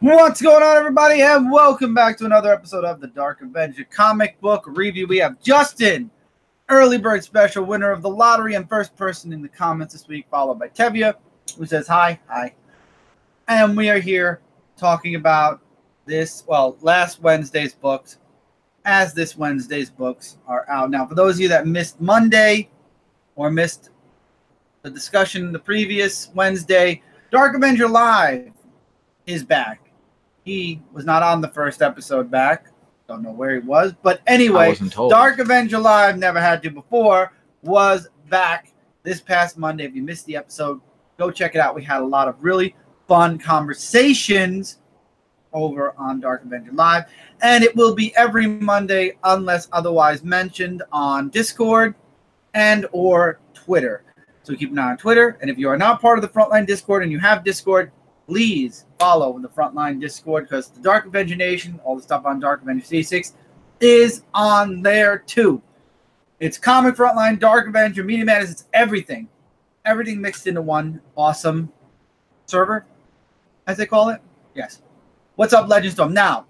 What's going on, everybody, and welcome back to another episode of the Dark Avenger comic book review. We have Justin, early bird special winner of the lottery and first person in the comments this week, followed by Tevya, who says hi. And we are here talking about last Wednesday's books, as this Wednesday's books are out. Now, for those of you that missed Monday or missed the discussion the previous Wednesday, Dark Avenger Live is back. He was not on the first episode back. Don't know where he was. But anyway, Dark Avenger Live, never had to before, was back this past Monday. If you missed the episode, go check it out. We had a lot of really fun conversations over on Dark Avenger Live. And it will be every Monday unless otherwise mentioned on Discord and or Twitter. So keep an eye on Twitter. And if you are not part of the Frontline Discord and you have Discord, please follow the Frontline Discord because the Dark Avenger Nation, all the stuff on Dark Avenger C6, is on there too. It's Comic Frontline, Dark Avenger, Media Madness, it's everything. Everything mixed into one awesome server, as they call it. Yes. What's up, Legend Storm? Now,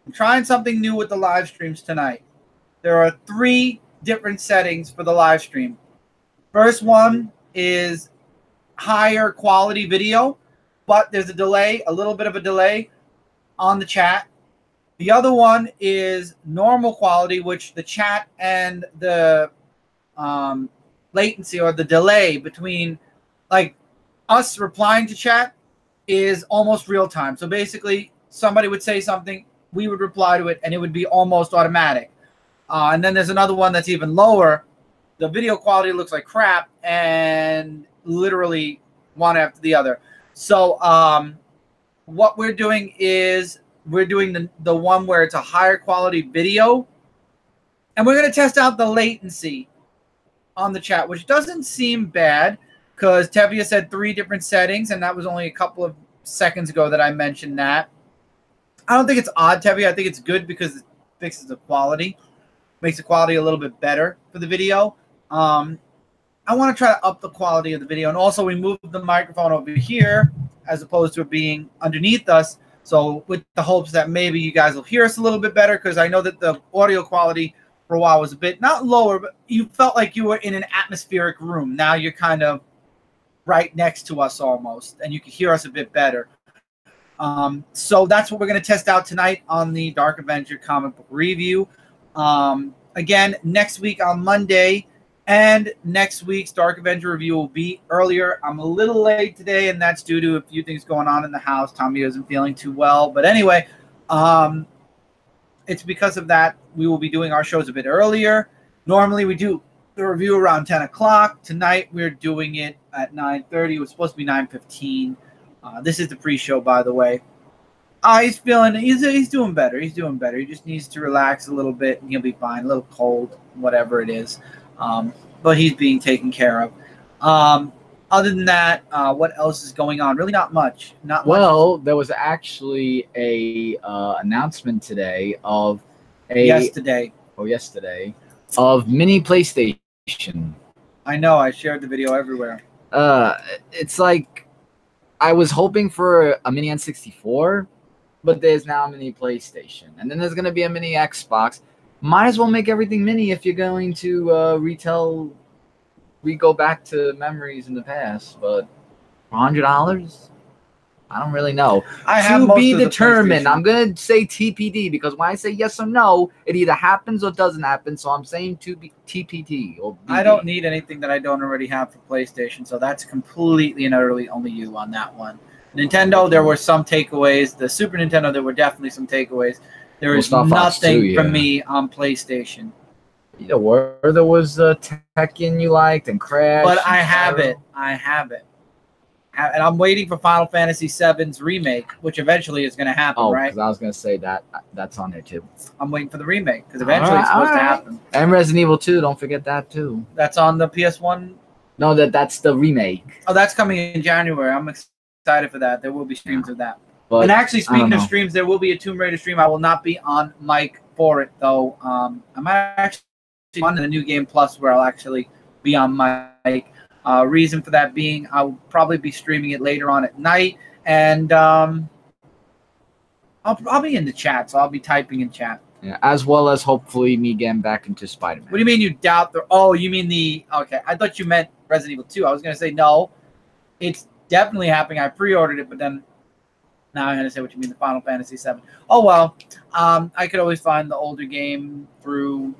I'm trying something new with the live streams tonight. There are 3 different settings for the live stream. First one is higher quality video, but there's a delay, a little bit of a delay on the chat. The other one is normal quality, which the chat and the latency or the delay between like us replying to chat is almost real time. So basically somebody would say something, we would reply to it, and it would be almost automatic. And then there's another one that's even lower. The video quality looks like crap and literally one after the other. So what we're doing is we're doing the one where it's a higher quality video. And we're going to test out the latency on the chat, which doesn't seem bad because Tevya said 3 different settings, and that was only a couple of seconds ago that I mentioned that. I don't think it's odd, Tevya. I think it's good because it fixes the quality, makes the quality a little bit better for the video. I want to try to up the quality of the video. And also we moved the microphone over here as opposed to it being underneath us. So with the hopes that maybe you guys will hear us a little bit better, because I know that the audio quality for a while was a bit, not lower, but you felt like you were in an atmospheric room. Now you're kind of right next to us almost, and you can hear us a bit better. So that's what we're going to test out tonight on the Dark Avenger comic book review. Again, next week on Monday, and next week's Dark Avenger review will be earlier. I'm a little late today, and that's due to a few things going on in the house. Tommy isn't feeling too well. But anyway, it's because of that. We will be doing our shows a bit earlier. Normally, we do the review around 10 o'clock. Tonight, we're doing it at 9:30. It was supposed to be 9:15. This is the pre-show, by the way. He's doing better. He's doing better. He just needs to relax a little bit, and he'll be fine. A little cold, whatever it is. But he's being taken care of. Other than that, what else is going on? Really not much. Well, there was actually a announcement today of yesterday of mini PlayStation. I know. I shared the video everywhere. It's like I was hoping for a mini N64, but there's now a mini PlayStation, and then there's going to be a mini Xbox. Might as well make everything mini if you're going to we go back to memories in the past. But $100, I don't really know. To be determined. I'm gonna say TPD because when I say yes or no, it either happens or doesn't happen. So I'm saying to be TPD or BD. I don't need anything that I don't already have for PlayStation, so that's completely and utterly only you on that one. Nintendo, there were some takeaways. The Super Nintendo, there were definitely some takeaways. There is nothing from me on PlayStation. There was Tekken you liked and Crash. But I have it. And I'm waiting for Final Fantasy VII's remake, which eventually is going to happen, right? Because I was going to say that's on there too. I'm waiting for the remake because eventually it's supposed to happen. And Resident Evil 2, don't forget that too. That's on the PS1? No, that's the remake. Oh, that's coming in January. I'm excited for that. There will be streams of that. But and actually, speaking of streams, there will be a Tomb Raider stream. I will not be on mic for it, though. I might actually be on the New Game Plus where I'll actually be on mic. Reason for that being I'll probably be streaming it later on at night. And I'll be in the chat, so I'll be typing in chat. Yeah, as well as hopefully me getting back into Spider-Man. What do you mean you doubt the? Oh, you mean the? Okay, I thought you meant Resident Evil 2. I was gonna say no, it's definitely happening. I pre-ordered it, but then now I'm gonna say what you mean, the Final Fantasy 7. Oh well, I could always find the older game through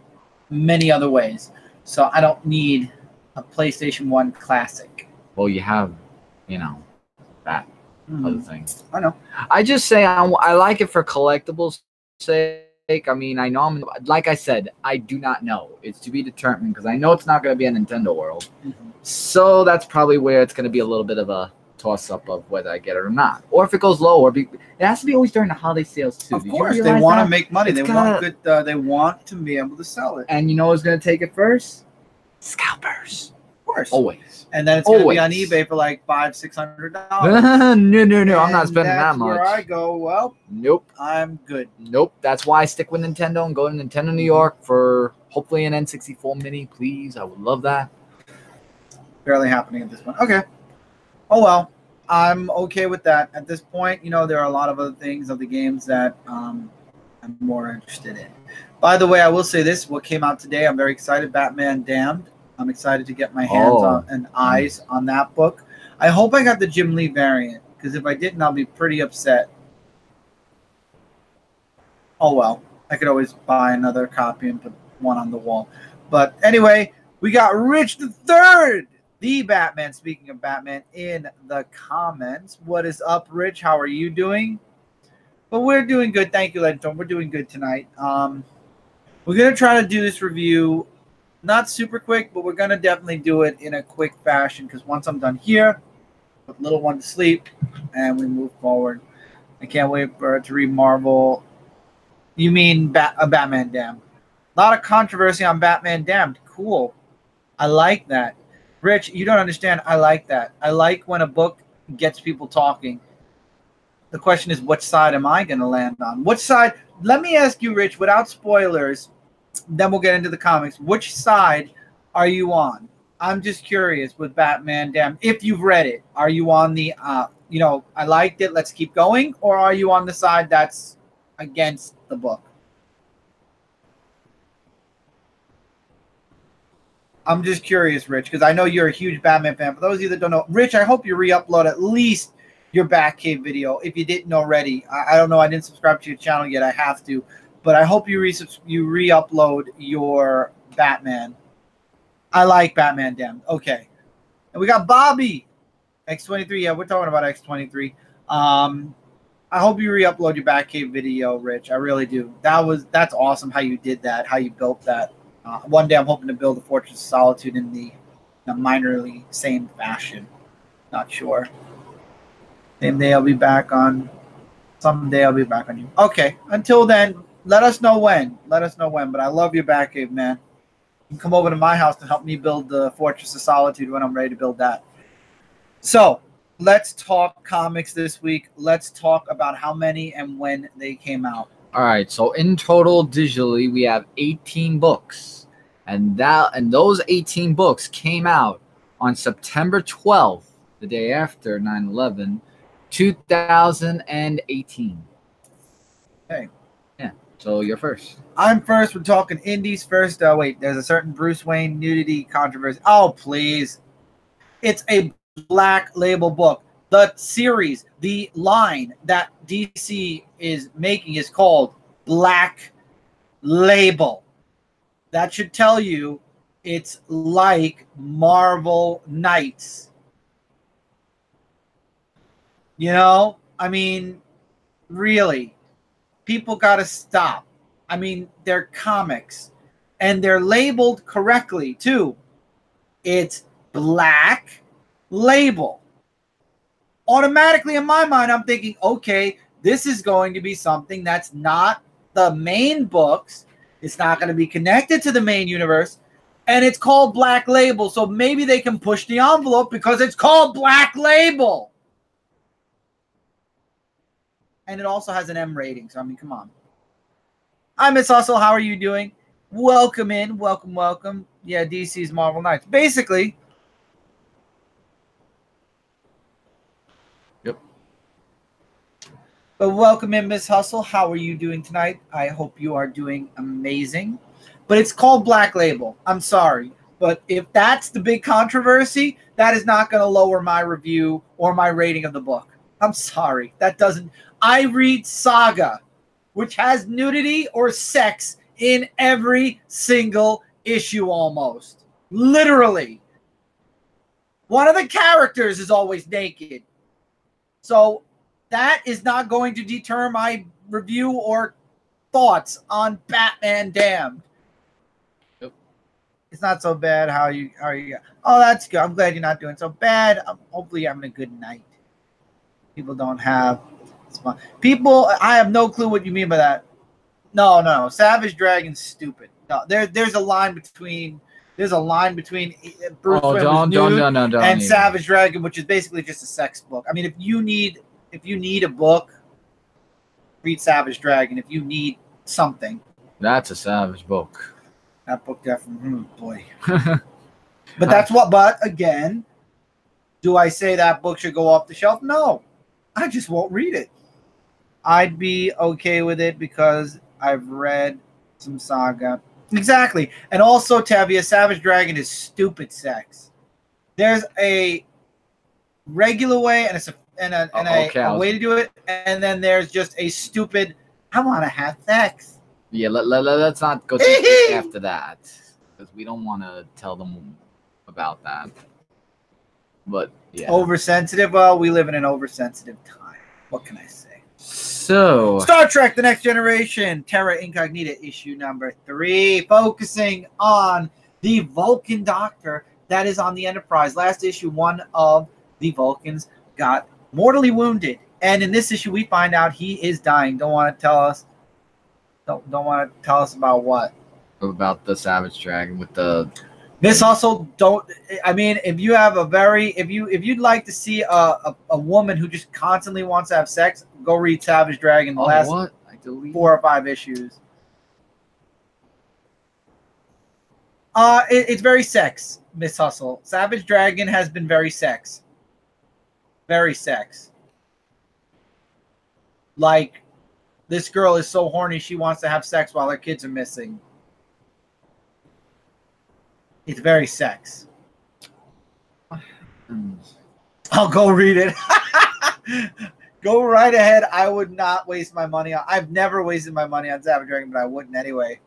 many other ways, so I don't need a PlayStation 1 classic. Well, you have, that other thing. I know. I just say I like it for collectibles' sake. I mean, I know like I said, I do not know. It's to be determined because I know it's not going to be a Nintendo World. So that's probably where it's going to be a little bit of a toss-up of whether I get it or not. Or if it goes low. It has to be always during the holiday sales, too. Of course, they want to make money. They want to be able to sell it. And you know who's going to take it first? Scalpers. Of course. Always. And then it's going to be on eBay for like $500-600. No. I'm not spending that much. Where I go, well, nope. I'm good. Nope. That's why I stick with Nintendo and go to Nintendo New York for hopefully an N64 Mini, please. I would love that. Barely happening at this point. Okay. Oh, well. I'm okay with that. At this point, there are a lot of other things of the games that I'm more interested in. By the way, I will say this. What came out today, I'm very excited. Batman Damned. I'm excited to get my hands on and eyes on that book. I hope I got the Jim Lee variant, because if I didn't, I'll be pretty upset. Oh, well. I could always buy another copy and put one on the wall. But anyway, we got Rich the Third, the Batman, speaking of Batman, in the comments. What is up, Rich? How are you doing? But we're doing good. Thank you, Legend. We're doing good tonight. We're going to try to do this review not super quick, but we're going to definitely do it in a quick fashion because once I'm done here, put little one to sleep, and we move forward. I can't wait for it to read Marvel. You mean Batman Damned. A lot of controversy on Batman Damned. Cool. I like that. Rich, you don't understand. I like that. I like when a book gets people talking. The question is, what side am I going to land on? Which side? Let me ask you, Rich, without spoilers, then we'll get into the comics. Which side are you on? I'm just curious with Batman Damned. If you've read it, are you on the, I liked it, let's keep going? Or are you on the side that's against the book? I'm just curious, Rich, because I know you're a huge Batman fan. For those of you that don't know, Rich, I hope you re-upload at least your Batcave video if you didn't already. I don't know. I didn't subscribe to your channel yet. I have to. But I hope you re-upload your Batman. I like Batman Damned. Okay. And we got Bobby. X23. Yeah, we're talking about X23. I hope you re-upload your Batcave video, Rich. I really do. That's awesome how you did that, how you built that. One day I'm hoping to build a Fortress of Solitude in a minorly same fashion. Not sure. Someday I'll be back on you. Okay. Until then, let us know when. But I love your Batcave, man. You can come over to my house to help me build the Fortress of Solitude when I'm ready to build that. So let's talk comics this week. Let's talk about how many and when they came out. All right. So in total, digitally, we have 18 books. And those 18 books came out on September 12th, the day after 9/11, 2018. Okay. Yeah. So you're first. I'm first. We're talking indies first. Wait, there's a certain Bruce Wayne nudity controversy. Oh, please. It's a Black Label book. The series, the line that DC is making is called Black Label. That should tell you it's like Marvel Knights. I mean, really, people got to stop. I mean, they're comics, and they're labeled correctly, too. It's Black Label. Automatically, in my mind, I'm thinking, okay, this is going to be something that's not the main books. It's not going to be connected to the main universe, and it's called Black Label, so maybe they can push the envelope because it's called Black Label. And it also has an M rating, so I mean, come on. Hi, Miss Hustle. How are you doing? Welcome in. Welcome. Yeah, DC's Marvel Knights. Basically. Yep. But welcome in, Miss Hustle. How are you doing tonight? I hope you are doing amazing. But it's called Black Label. I'm sorry. But if that's the big controversy, that is not going to lower my review or my rating of the book. I'm sorry. That doesn't. I read Saga, which has nudity or sex in every single issue almost. Literally. One of the characters is always naked. So that is not going to deter my review or thoughts on Batman Damned. Yep. It's not so bad. How are you? Oh, that's good. I'm glad you're not doing so bad. Hopefully you're having a good night. People don't have people. I have no clue what you mean by that. No. Savage Dragon's stupid. No, there's a line between. There's a line between Bruce Wayne and even. Savage Dragon, which is basically just a sex book. I mean, if you need a book, read Savage Dragon. If you need something, that's a Savage book. That book definitely, boy. But that's what. But again, do I say that book should go off the shelf? No, I just won't read it. I'd be okay with it because I've read some Saga. Exactly. And also, Tevia, Savage Dragon is stupid sex. There's a regular way and a way to do it, and then there's just a stupid, I want to have sex. Yeah, let's not go too after that, because we don't want to tell them about that. But, yeah. Oversensitive? Well, we live in an oversensitive time. What can I say? So, Star Trek The Next Generation, Terra Incognita, issue number 3, focusing on the Vulcan doctor that is on the Enterprise. Last issue, one of the Vulcans got mortally wounded, and in this issue, we find out he is dying. Don't want to tell us. Don't want to tell us about what? About the Savage Dragon with the. Miss Hustle, don't. I mean, if you have if you'd like to see a woman who just constantly wants to have sex, go read Savage Dragon. The last 4 or 5 issues. It's very sex, Miss Hustle. Savage Dragon has been very sex. Very sex. Like, this girl is so horny she wants to have sex while her kids are missing. It's very sex. I'll go read it. Go right ahead. I would not waste my money on. I've never wasted my money on Savage Dragon, but I wouldn't anyway.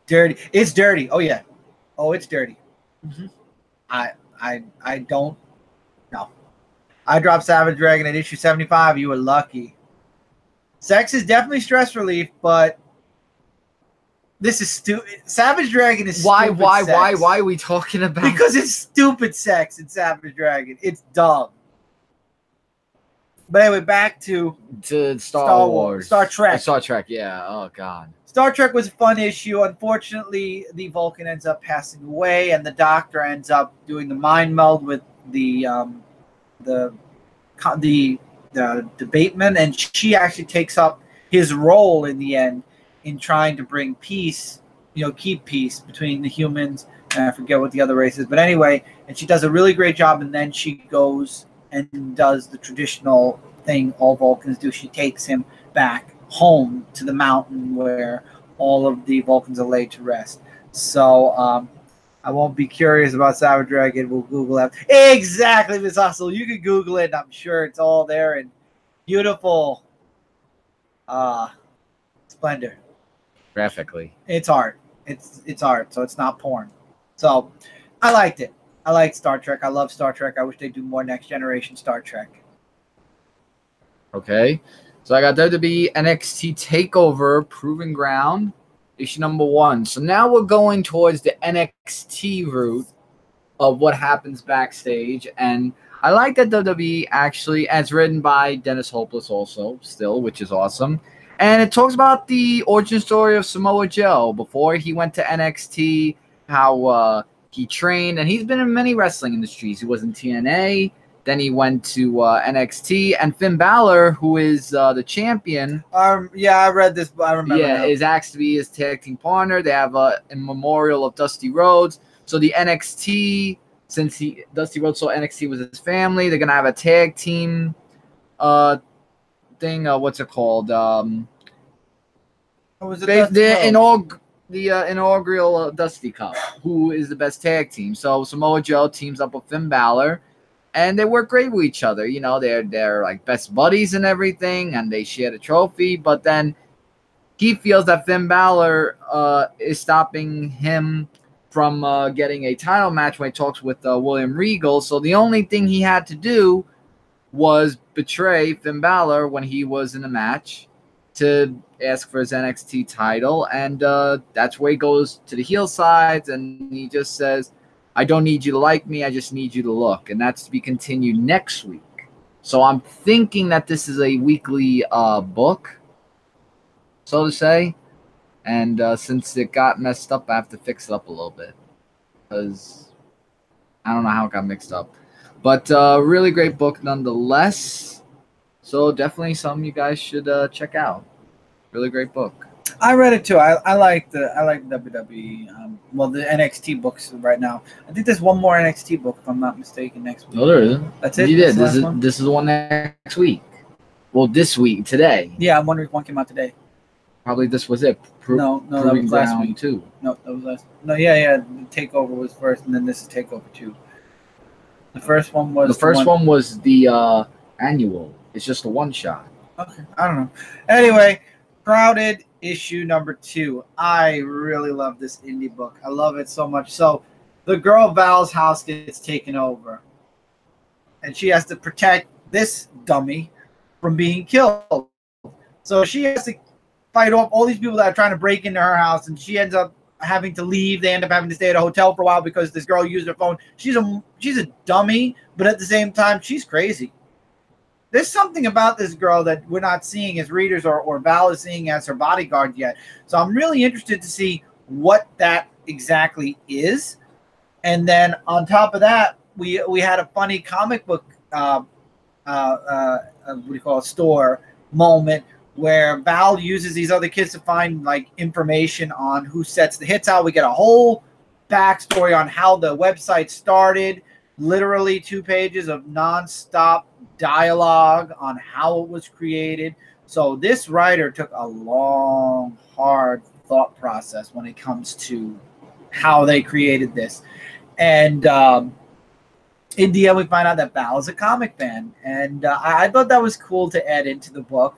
Dirty. It's dirty. Oh yeah. Oh, it's dirty. Mm-hmm. I don't. No. I dropped Savage Dragon at issue 75. You were lucky. Sex is definitely stress relief, but. This is stupid. Savage Dragon is why sex. Why are we talking about? Because it's stupid sex in Savage Dragon. It's dumb. But anyway, back to Star Wars. Star Trek. Star Trek, yeah. Oh god. Star Trek was a fun issue. Unfortunately, the Vulcan ends up passing away, and the Doctor ends up doing the mind meld with the debateman, and she actually takes up his role in the end. In trying to bring peace, keep peace between the humans, and I forget what the other race is. But anyway, and she does a really great job, and then she goes and does the traditional thing all Vulcans do. She takes him back home to the mountain where all of the Vulcans are laid to rest. So I won't be curious about Savage Dragon. We'll Google it. Exactly, Miss Hustle. You can Google it, and I'm sure it's all there and beautiful splendor. Graphically, it's art. It's art, so it's not porn. So I liked it. I liked Star Trek. I love Star Trek. I wish they'd do more Next Generation Star Trek. Okay, so I got WWE NXT Takeover Proving Ground, issue number 1. So now we're going towards the NXT route of what happens backstage, and I like that WWE actually, as written by Dennis Hopeless also, still, which is awesome. And it talks about the origin story of Samoa Joe before he went to NXT, how he trained, and he's been in many wrestling industries. He was in TNA, then he went to NXT, and Finn Balor, who is the champion. Yeah, I read this, but I remember. Yeah, is asked to be his tag team partner. They have a memorial of Dusty Rhodes. So the NXT since Dusty Rhodes saw NXT was his family, they're gonna have a tag team thing. What's it called? The inaugural Dusty Cup. Who is the best tag team? So Samoa Joe teams up with Finn Balor, and they work great with each other. You know, they're like best buddies and everything, and they share the trophy. But then he feels that Finn Balor is stopping him from getting a title match when he talks with William Regal. So the only thing he had to do was betray Finn Balor when he was in a match to ask for his NXT title, and that's where he goes to the heel sides, and he just says, I don't need you to like me, I just need you to look, and that's to be continued next week. So I'm thinking that this is a weekly book, so to say, and since it got messed up, I have to fix it up a little bit, because I don't know how it got mixed up. But really great book nonetheless. So definitely something you guys should check out. Really great book. I read it too. I like WWE. Well, the NXT books right now. I think there's one more NXT book, if I'm not mistaken, next week. No, there isn't. That's it. You did. This is the one next week. Well, this week, today. Yeah, I'm wondering if one came out today. Probably this was it. No, that was last week too. No, that was last. No, yeah. The Takeover was first, and then this is Takeover 2. The first one was the annual. It's just a one shot. Okay, I don't know. Anyway, Crowded issue number 2. I really love this indie book. I love it so much. So, the girl Val's house gets taken over, and she has to protect this dummy from being killed. So she has to fight off all these people that are trying to break into her house, and she ends up having to leave. They end up having to stay at a hotel for a while because this girl used her phone. She's a dummy, but at the same time, she's crazy. There's something about this girl that we're not seeing as readers or Val is seeing as her bodyguard yet. So I'm really interested to see what that exactly is. And then on top of that, we had a funny comic book store moment where Val uses these other kids to find like information on who sets the hits out. We get a whole backstory on how the website started, literally 2 pages of nonstop dialogue on how it was created. So this writer took a long, hard thought process when it comes to how they created this. And in the end, we find out that Val is a comic fan. And I thought that was cool to add into the book.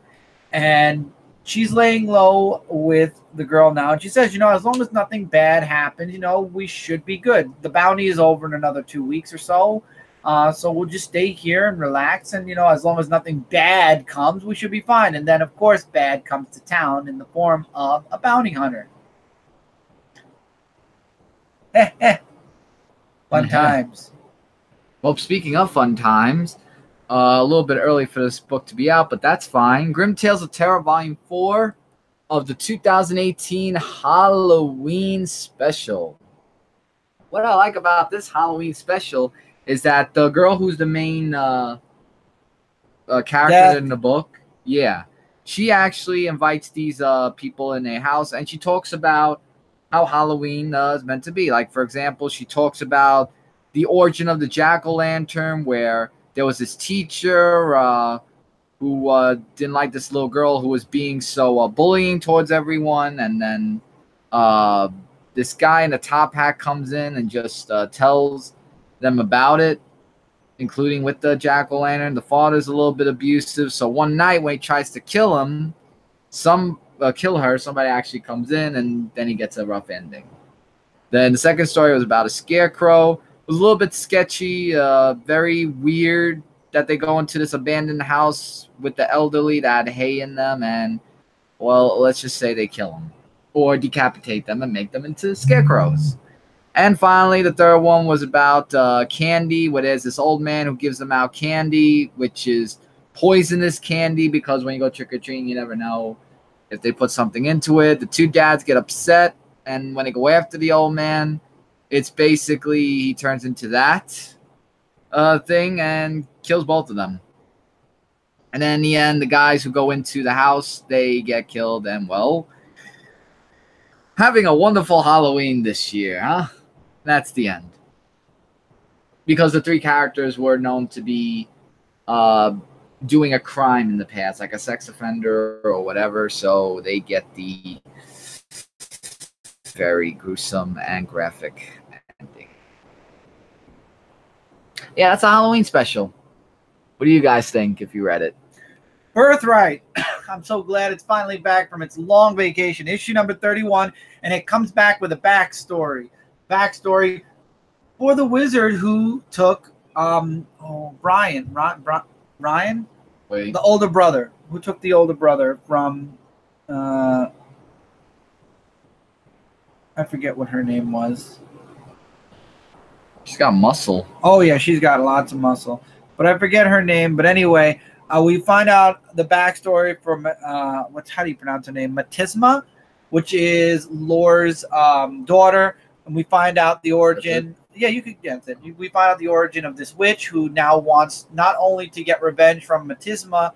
And she's laying low with the girl now. And she says, as long as nothing bad happens, we should be good. The bounty is over in another 2 weeks or so. So we'll just stay here and relax. And, as long as nothing bad comes, we should be fine. And then, of course, bad comes to town in the form of a bounty hunter. Fun times. Well, speaking of fun times, a little bit early for this book to be out, but that's fine. Grimm Tales of Terra, Volume 4 of the 2018 Halloween special. What I like about this Halloween special is that the girl who's the main character in the book, she actually invites these people in a house, and she talks about how Halloween is meant to be. Like, for example, she talks about the origin of the jack-o'-lantern, where there was this teacher who didn't like this little girl who was being so bullying towards everyone. And then this guy in a top hat comes in and just tells them about it, including with the jack-o'-lantern. The father's a little bit abusive. So one night when he tries to kill him, kill her, somebody actually comes in, and then he gets a rough ending. Then the second story was about a scarecrow. It was a little bit sketchy, very weird that they go into this abandoned house with the elderly that had hay in them, and, well, let's just say they kill them or decapitate them and make them into scarecrows. And finally, the third one was about candy, where there's this old man who gives them out candy, which is poisonous candy, because when you go trick-or-treating, you never know if they put something into it. The 2 dads get upset, and when they go after the old man, it's basically he turns into that thing and kills both of them. And then in the end, the guys who go into the house, they get killed. And, well, having a wonderful Halloween this year, huh? That's the end. because the three characters were known to be doing a crime in the past, like a sex offender or whatever, so they get the very gruesome and graphic ending. Yeah, that's a Halloween special. What do you guys think if you read it? Birthright. I'm so glad it's finally back from its long vacation. Issue number 31, and it comes back with a backstory. Backstory for the wizard who took Ryan, Wait. the older brother, who took the older brother from I forget what her name was. She's got muscle. Oh yeah, she's got lots of muscle, but I forget her name. But anyway, we find out the backstory from how do you pronounce her name? Matisma, which is Lore's daughter, and we find out the origin. Yeah, you could guess it. We find out the origin of this witch who now wants not only to get revenge from Matisma,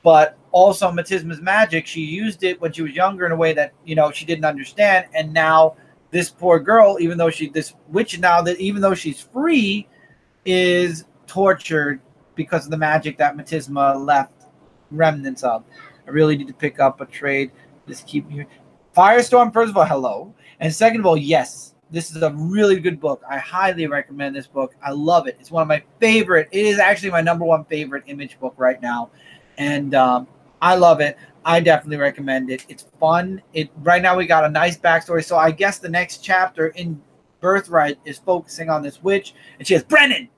but also Matisma's magic. She used it when she was younger in a way that she didn't understand, and now this poor girl, even though this witch now that even though she's free, is tortured because of the magic that Matisma left remnants of. I really need to pick up a trade. Just keep me. Firestorm, first of all, hello, and second of all, yes. This is a really good book. I highly recommend this book. I love it. It's one of my favorite. It is actually my number one favorite Image book right now. And I love it. I definitely recommend it. It's fun. Right now we got a nice backstory. So I guess the next chapter in Birthright is focusing on this witch. And she has Brennan.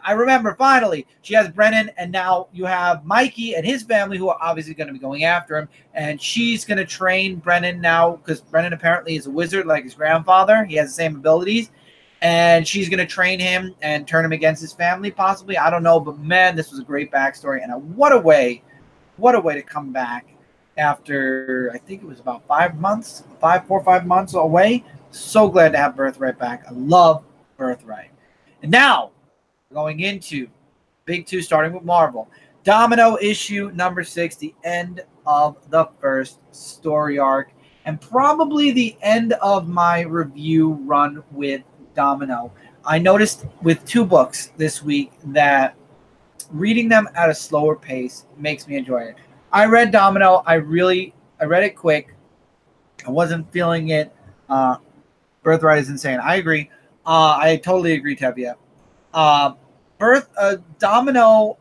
I remember finally. She has Brennan, and now you have Mikey and his family who are obviously going to be going after him. And she's going to train Brennan now because Brennan apparently is a wizard like his grandfather. He has the same abilities. And she's going to train him and turn him against his family possibly. I don't know. But, man, this was a great backstory. And what a way to come back after, I think it was about 4 or 5 months away. So glad to have Birthright back. I love Birthright. And now, going into Big Two, starting with Marvel. Domino issue number 6, the end of the first story arc, and probably the end of my review run with Domino. I noticed with 2 books this week that reading them at a slower pace makes me enjoy it. I read Domino. I read it quick. I wasn't feeling it. Birthright is insane. I agree. I totally agree, Tevye. Domino,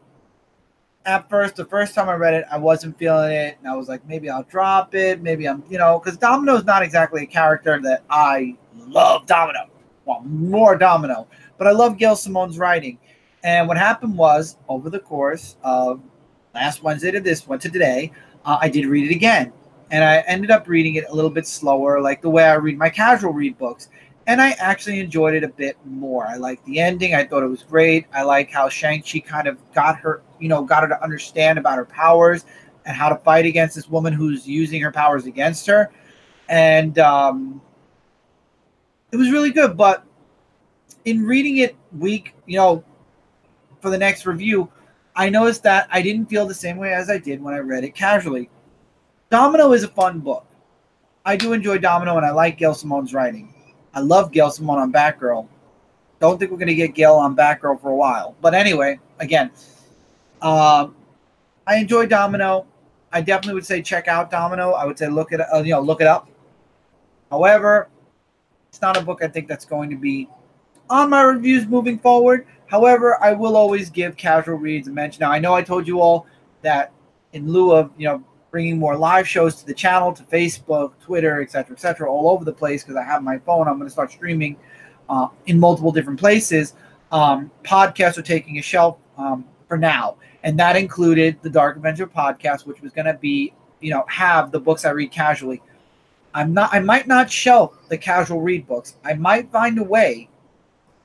at first, the first time I read it, I wasn't feeling it, and I was like, maybe I'll drop it, maybe because Domino is not exactly a character that I love. Domino, well, more Domino, but I love Gail Simone's writing, and what happened was, over the course of last Wednesday to today, I did read it again, and I ended up reading it a little bit slower, like the way I read my casual read books. And I actually enjoyed it a bit more. I liked the ending. I thought it was great. I like how Shang-Chi kind of got her to understand about her powers and how to fight against this woman who's using her powers against her. And it was really good. But in reading it for the next review, I noticed that I didn't feel the same way as I did when I read it casually. Domino is a fun book. I do enjoy Domino, and I like Gail Simone's writing. I love Gail Simone on Batgirl. Don't think we're going to get Gail on Batgirl for a while. But anyway, again, I enjoy Domino. I definitely would say check out Domino. I would say look it up. However, it's not a book I think that's going to be on my reviews moving forward. However, I will always give casual reads a mention. Now, I know I told you all that in lieu of, bringing more live shows to the channel, to Facebook, Twitter, etc., all over the place, because I have my phone. I'm going to start streaming in multiple different places. Podcasts are taking a shelf for now, and that included the Dark Avenger podcast, which was going to be, have the books I read casually. I might not shelf the casual read books. I might find a way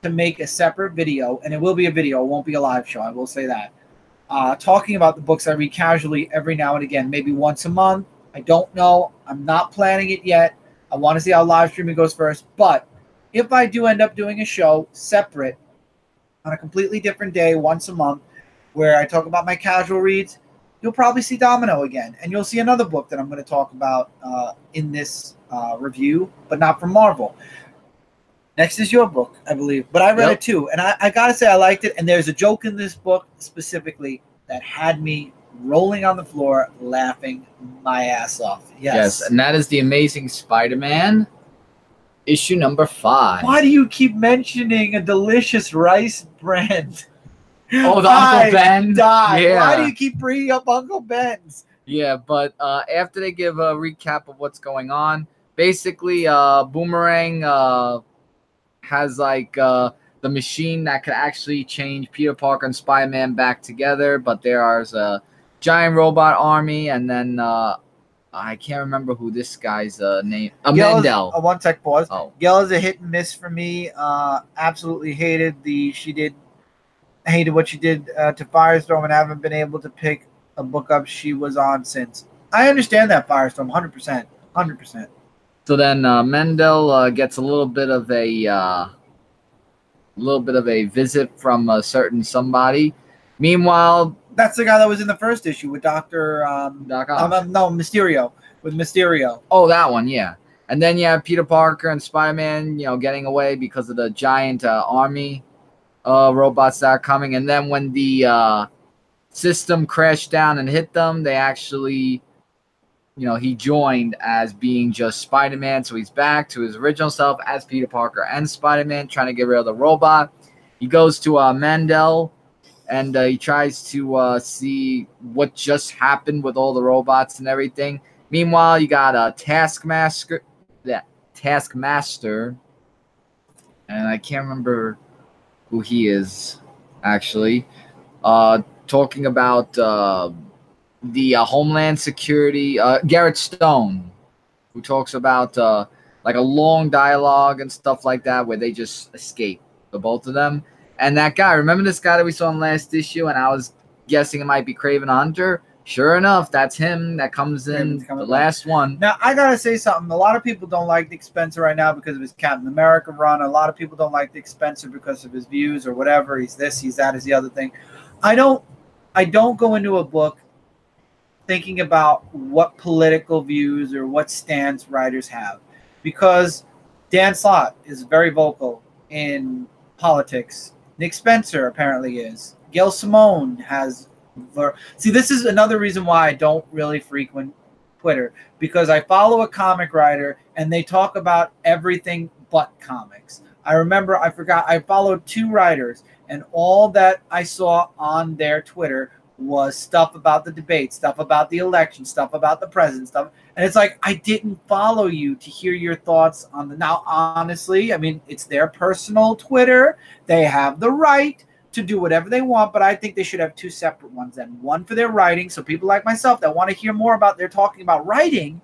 to make a separate video, and it will be a video. It won't be a live show. I will say that. Talking about the books I read casually every now and again, maybe once a month. I don't know. I'm not planning it yet. I want to see how live streaming goes first. But if I do end up doing a show separate on a completely different day once a month where I talk about my casual reads, you'll probably see Domino again. And you'll see another book that I'm going to talk about in this review, but not from Marvel. Next is your book, I believe. But I read it too. And I got to say, I liked it. And there's a joke in this book specifically that had me rolling on the floor, laughing my ass off. Yes. And that is The Amazing Spider-Man, issue number 5. Why do you keep mentioning a delicious rice brand? Oh, the Uncle Ben? Yeah. Why do you keep bringing up Uncle Ben's? Yeah, but after they give a recap of what's going on, basically Boomerang has like the machine that could actually change Peter Parker and Spider-Man back together, but there is a giant robot army, and then I can't remember who this guy's name. Mendel. One sec, pause. Oh. Gail is a hit and miss for me. Absolutely hated what she did to Firestorm, and haven't been able to pick a book up she was on since. I understand that, Firestorm, 100%. So then Mendel gets a little bit of a visit from a certain somebody. Meanwhile, that's the guy that was in the first issue with Dr. Mysterio. With Mysterio. Oh, that one, yeah. And then you have Peter Parker and Spider-Man, getting away because of the giant army robots that are coming. And then when the system crashed down and hit them, they actually, he joined as being just Spider-Man. So he's back to his original self as Peter Parker and Spider-Man, trying to get rid of the robot. He goes to Mendel, and he tries to see what just happened with all the robots and everything. Meanwhile, you got a Taskmaster, and I can't remember who he is, actually, talking about the Homeland Security, Garrett Stone, who talks about like a long dialogue and stuff like that where they just escape, the both of them. And that guy, remember this guy that we saw in last issue, and I was guessing it might be Kraven Hunter? Sure enough, that's him that comes in the last one. Now, I got to say something. A lot of people don't like Nick Spencer right now because of his Captain America run. A lot of people don't like Nick Spencer because of his views or whatever. He's this, he's that, he's the other thing. I don't go into a book thinking about what political views or what stance writers have, because Dan Slott is very vocal in politics. Nick Spencer apparently is. Gail Simone has. See, this is another reason why I don't really frequent Twitter, because I follow a comic writer and they talk about everything but comics. I followed 2 writers, and all that I saw on their Twitter was stuff about the debate, stuff about the election, stuff about the president, stuff. And it's like, I didn't follow you to hear your thoughts on the. Now, honestly, I mean, it's their personal Twitter. They have the right to do whatever they want, but I think they should have 2 separate ones then. One for their writing, so people like myself that want to hear more about, they're talking about writing,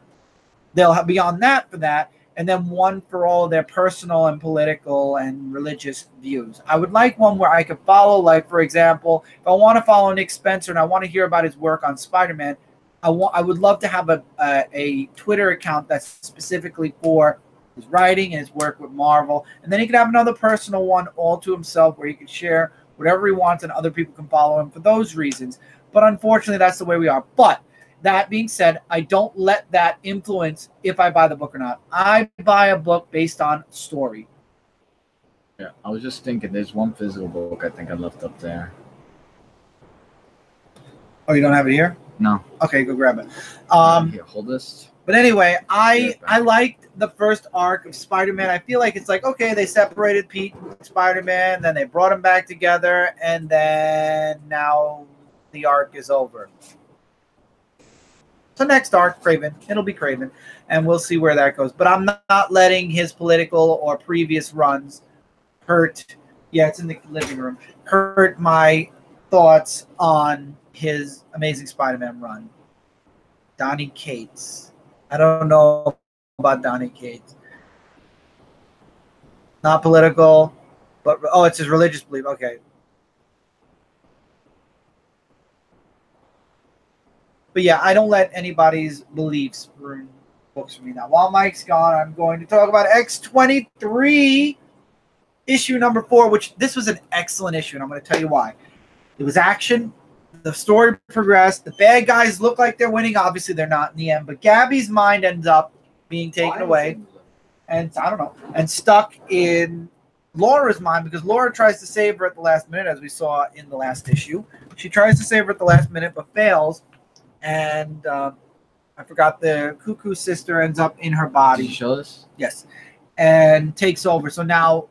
they'll be on that for that. And then one for all their personal and political and religious views. I would like one where I could follow, like, for example, if I want to follow Nick Spencer and I want to hear about his work on Spider-Man, I would love to have a Twitter account that's specifically for his writing and his work with Marvel. And then he could have another personal one all to himself where he could share whatever he wants and other people can follow him for those reasons. But unfortunately, that's the way we are. But that being said, I don't let that influence if I buy the book or not. I buy a book based on story. Yeah, I was just thinking there's one physical book I think I left up there. Oh, you don't have it here? No. Okay, go grab it. Here, hold this. But anyway, I liked the first arc of Spider-Man. I feel like it's like, okay, they separated Pete and Spider-Man, then they brought them back together, and then now the arc is over. So next arc, Kraven. It'll be Kraven, and we'll see where that goes. But I'm not letting his political or previous runs hurt. Yeah, it's in the living room. Hurt my thoughts on his Amazing Spider-Man run. Donny Cates. I don't know about Donny Cates. Not political, but it's his religious belief. Okay. But yeah, I don't let anybody's beliefs ruin books for me now. While Mike's gone, I'm going to talk about X-23, issue number 4, which this was an excellent issue, and I'm going to tell you why. It was action. The story progressed. The bad guys look like they're winning. Obviously, they're not in the end. But Gabby's mind ends up being taken away. and I don't know, and stuck in Laura's mind because Laura tries to save her at the last minute, as we saw in the last issue. She tries to save her at the last minute, but fails, and I forgot the Cuckoo sister ends up in her body. Did you show this? Yes, and takes over. So now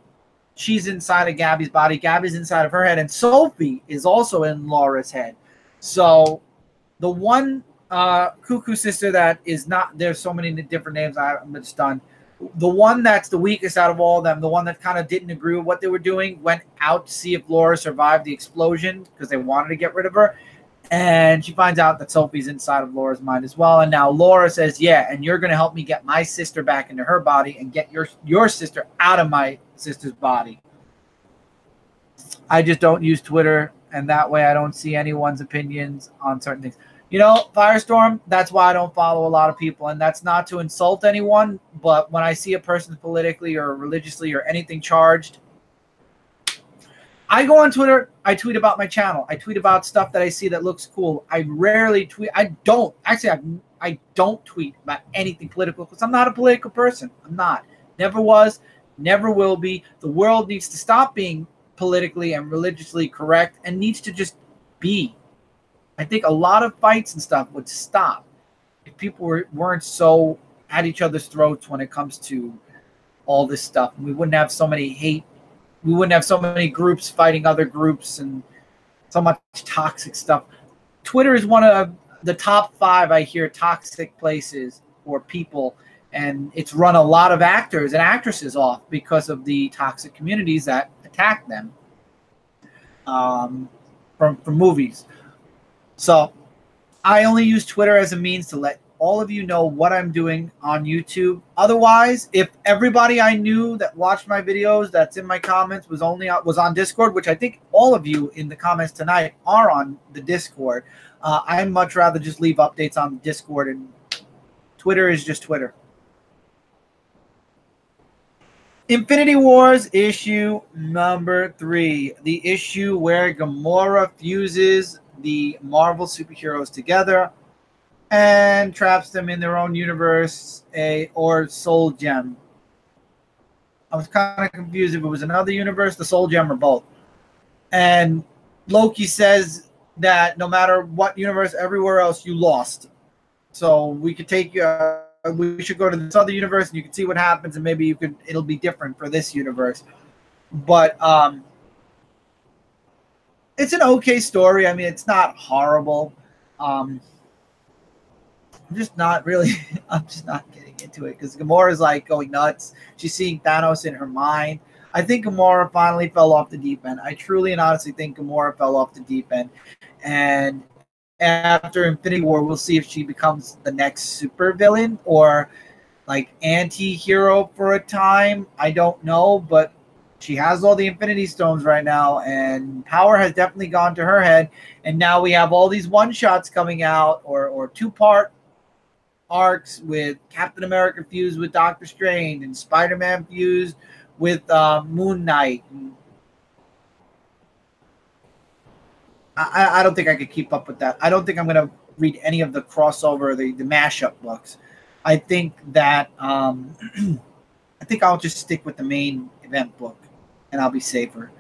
she's inside of Gabby's body. Gabby's inside of her head, and Sophie is also in Laura's head. So the one Cuckoo sister that is not, there's so many different names I'm just done. The one that's the weakest out of all of them, the one that kind of didn't agree with what they were doing, went out to see if Laura survived the explosion because they wanted to get rid of her. And she finds out that Sophie's inside of Laura's mind as well. And now Laura says, yeah, and you're going to help me get my sister back into her body and get your sister out of my sister's body. I just don't use Twitter, and that way I don't see anyone's opinions on certain things. You know, Firestorm, that's why I don't follow a lot of people, and that's not to insult anyone, but when I see a person politically or religiously or anything charged, I go on Twitter, I tweet about my channel. I tweet about stuff that I see that looks cool. I rarely tweet. I don't tweet about anything political because I'm not a political person. I'm not. Never was, never will be. The world needs to stop being politically and religiously correct and needs to just be. I think a lot of fights and stuff would stop if people weren't so at each other's throats when it comes to all this stuff. We wouldn't have so many hate. We wouldn't have so many groups fighting other groups and so much toxic stuff. Twitter is one of the top 5 I hear toxic places for people, and it's run a lot of actors and actresses off because of the toxic communities that attack them from movies. So I only use Twitter as a means to let all of you know what I'm doing on YouTube. Otherwise, if everybody I knew that watched my videos that's in my comments was on Discord, which I think all of you in the comments tonight are on the Discord, I'd much rather just leave updates on Discord, and Twitter is just Twitter. Infinity Wars issue number 3, the issue where Gamora fuses the Marvel superheroes together and traps them in their own universe, or soul gem. I was kind of confused if it was another universe, the soul gem, or both. And Loki says that no matter what universe, everywhere else, you lost. So we could take you. We should go to this other universe, and you can see what happens, and maybe it'll be different for this universe. But it's an okay story. I mean, it's not horrible. I'm just not getting into it because Gamora's like going nuts. She's seeing Thanos in her mind. I think Gamora finally fell off the deep end. I truly and honestly think Gamora fell off the deep end. And after Infinity War, we'll see if she becomes the next supervillain or like anti-hero for a time. I don't know, but she has all the Infinity Stones right now, and power has definitely gone to her head. And now we have all these one-shots coming out, or 2-part arcs with Captain America fused with Doctor Strange and Spider-Man fused with Moon Knight. I don't think I could keep up with that. I don't think I'm going to read any of the crossover, the mashup books. I think that I think I'll just stick with the main event book, and I'll be safer.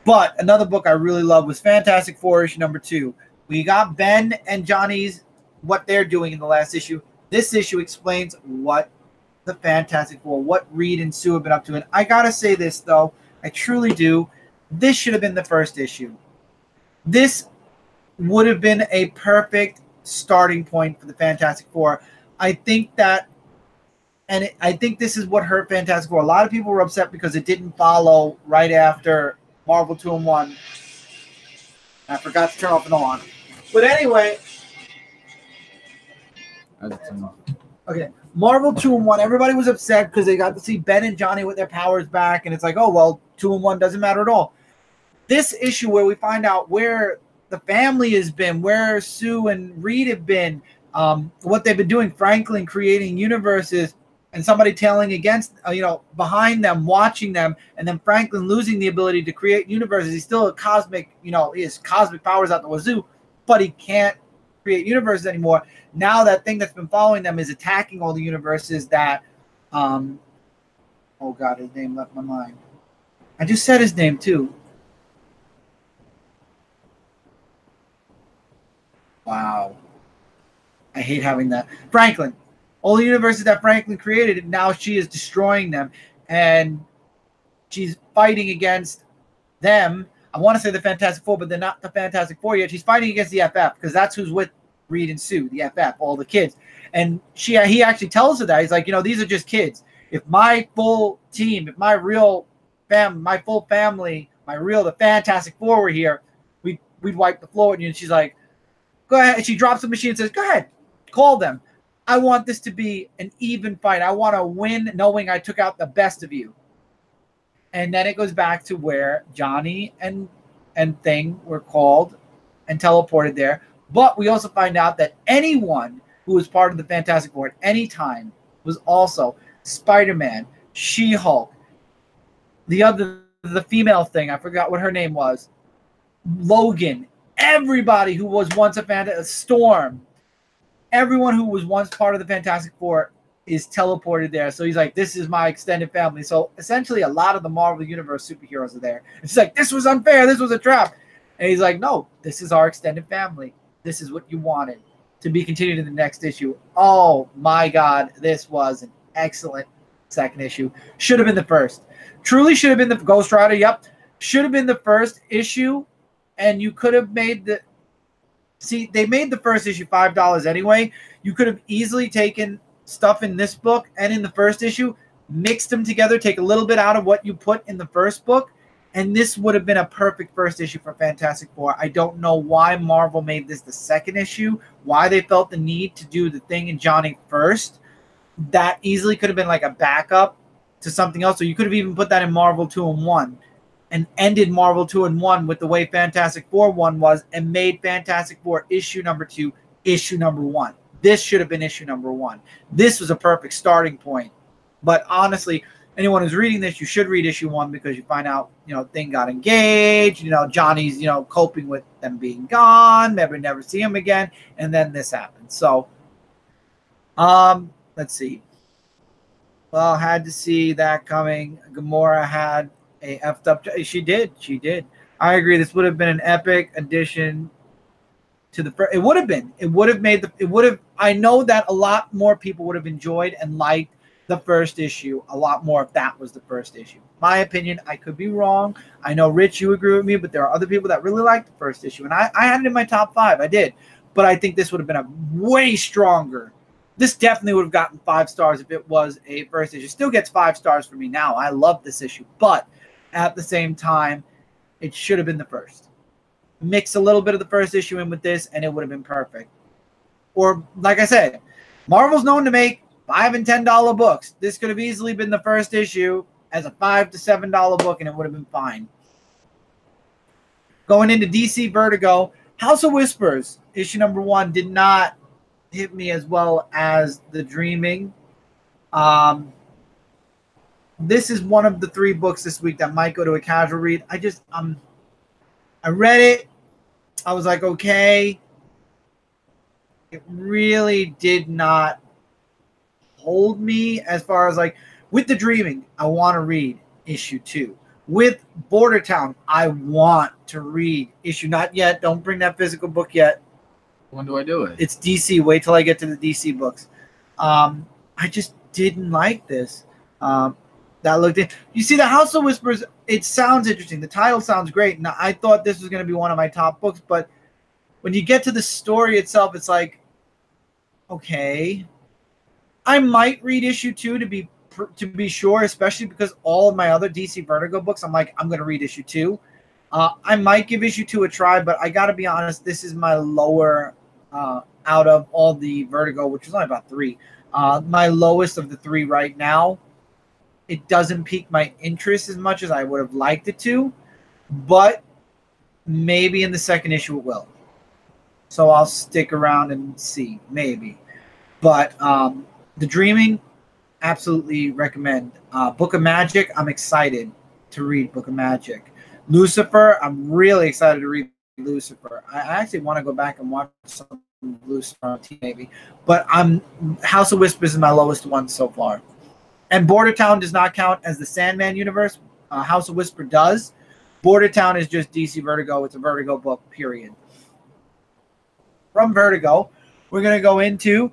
But another book I really love was Fantastic Four issue number 2. We got Ben and Johnny's what they're doing in the last issue. This issue explains what the Fantastic Four, what Reed and Sue have been up to. And I gotta say this though, I truly do. This should have been the first issue. This would have been a perfect starting point for the Fantastic Four. I think that, and I think this is what hurt Fantastic Four. A lot of people were upset because it didn't follow right after Marvel 2-in-1. I forgot to turn off and on. But anyway, okay, Marvel 2-in-1. Everybody was upset because they got to see Ben and Johnny with their powers back, and it's like, oh well, 2-in-1 doesn't matter at all. This issue where we find out where the family has been, where Sue and Reed have been, what they've been doing, Franklin creating universes, and somebody tailing against, behind them, watching them, and then Franklin losing the ability to create universes. He's still a cosmic, he has cosmic powers out the wazoo, but he can't create universes anymore. Now that thing that's been following them is attacking all the universes that Oh God, his name left my mind. I just said his name too. Wow. I hate having that. Franklin. All the universes that Franklin created, now she is destroying them. And she's fighting against them. I want to say the Fantastic Four, but they're not the Fantastic Four yet. She's fighting against the FF because that's who's with Reed and Sue, the FF, all the kids. And he actually tells her that. He's like, these are just kids. If my full team, if my real family, my full family, the Fantastic Four were here, we'd wipe the floor with you. And she's like, go ahead. And she drops the machine and says, go ahead, call them. I want this to be an even fight. I want to win knowing I took out the best of you. And then it goes back to where Johnny and Thing were called and teleported there. But we also find out that anyone who was part of the Fantastic Four at any time was also Spider-Man, She-Hulk, the female Thing, I forgot what her name was, Logan, everybody who was once a Storm, everyone who was once part of the Fantastic Four is teleported there. So he's like, this is my extended family. So essentially a lot of the Marvel Universe superheroes are there. It's like, this was unfair. This was a trap. And he's like, no, this is our extended family. This is what you wanted to be continued in the next issue. Oh my God. This was an excellent second issue. Should have been the first. Truly should have been the Ghost Rider. Yep. Should have been the first issue. And you could have made they made the first issue $5 anyway. You could have easily taken stuff in this book and in the first issue, mixed them together, take a little bit out of what you put in the first book, and this would have been a perfect first issue for Fantastic Four. I don't know why Marvel made this the second issue, why they felt the need to do the Thing and Johnny first. That easily could have been like a backup to something else, so you could have even put that in Marvel 2-in-1 and ended Marvel 2-in-1 with the way Fantastic Four 1 was and made Fantastic Four issue number 2 issue number 1. This should have been issue number 1. This was a perfect starting point. But honestly, anyone who's reading this, you should read issue 1 because you find out, Thing got engaged, Johnny's, coping with them being gone, never see him again, and then this happens. So, let's see. Well, had to see that coming. Gamora had a effed up. She did. I agree. This would have been an epic addition to the first. It would have been. It would have made it would have. I know that a lot more people would have enjoyed and liked the first issue a lot more if that was the first issue. My opinion, I could be wrong. I know, Rich, you agree with me, but there are other people that really liked the first issue, and I had it in my top 5. I did, but I think this would have been a way stronger. This definitely would have gotten 5 stars if it was a first issue. Still gets 5 stars for me now. I love this issue, but at the same time, it should have been the first. Mix a little bit of the first issue in with this, and it would have been perfect. Or, like I said, Marvel's known to make $5 and $10 books. This could have easily been the first issue as a $5 to $7 book, and it would have been fine. Going into DC Vertigo, House of Whispers, issue number 1, did not hit me as well as The Dreaming. This is one of the 3 books this week that might go to a casual read. I read it. I was like, okay. It really did not hold me as far as like with The Dreaming. I want to read issue 2. With Border Town, I want to read issue. Not yet. Don't bring that physical book yet. When do I do it? It's DC. Wait till I get to the DC books. I just didn't like this. That looked in. You see, the House of Whispers, it sounds interesting. The title sounds great. And I thought this was going to be one of my top books. But when you get to the story itself, it's like, okay. I might read issue 2 to be sure, especially because all of my other DC Vertigo books, I'm like, I'm going to read issue 2. I might give issue 2 a try, but I got to be honest, this is my lower out of all the Vertigo, which is only about 3. My lowest of the 3 right now. It doesn't pique my interest as much as I would have liked it to, but maybe in the second issue it will. So I'll stick around and see, maybe. But The Dreaming, absolutely recommend. Book of Magic, I'm excited to read Book of Magic. Lucifer, I'm really excited to read Lucifer. I actually want to go back and watch some Lucifer on TV maybe. But House of Whispers is my lowest one so far. And Bordertown does not count as the Sandman universe. House of Whisper does. Bordertown is just DC Vertigo. It's a Vertigo book, period. From Vertigo, we're going to go into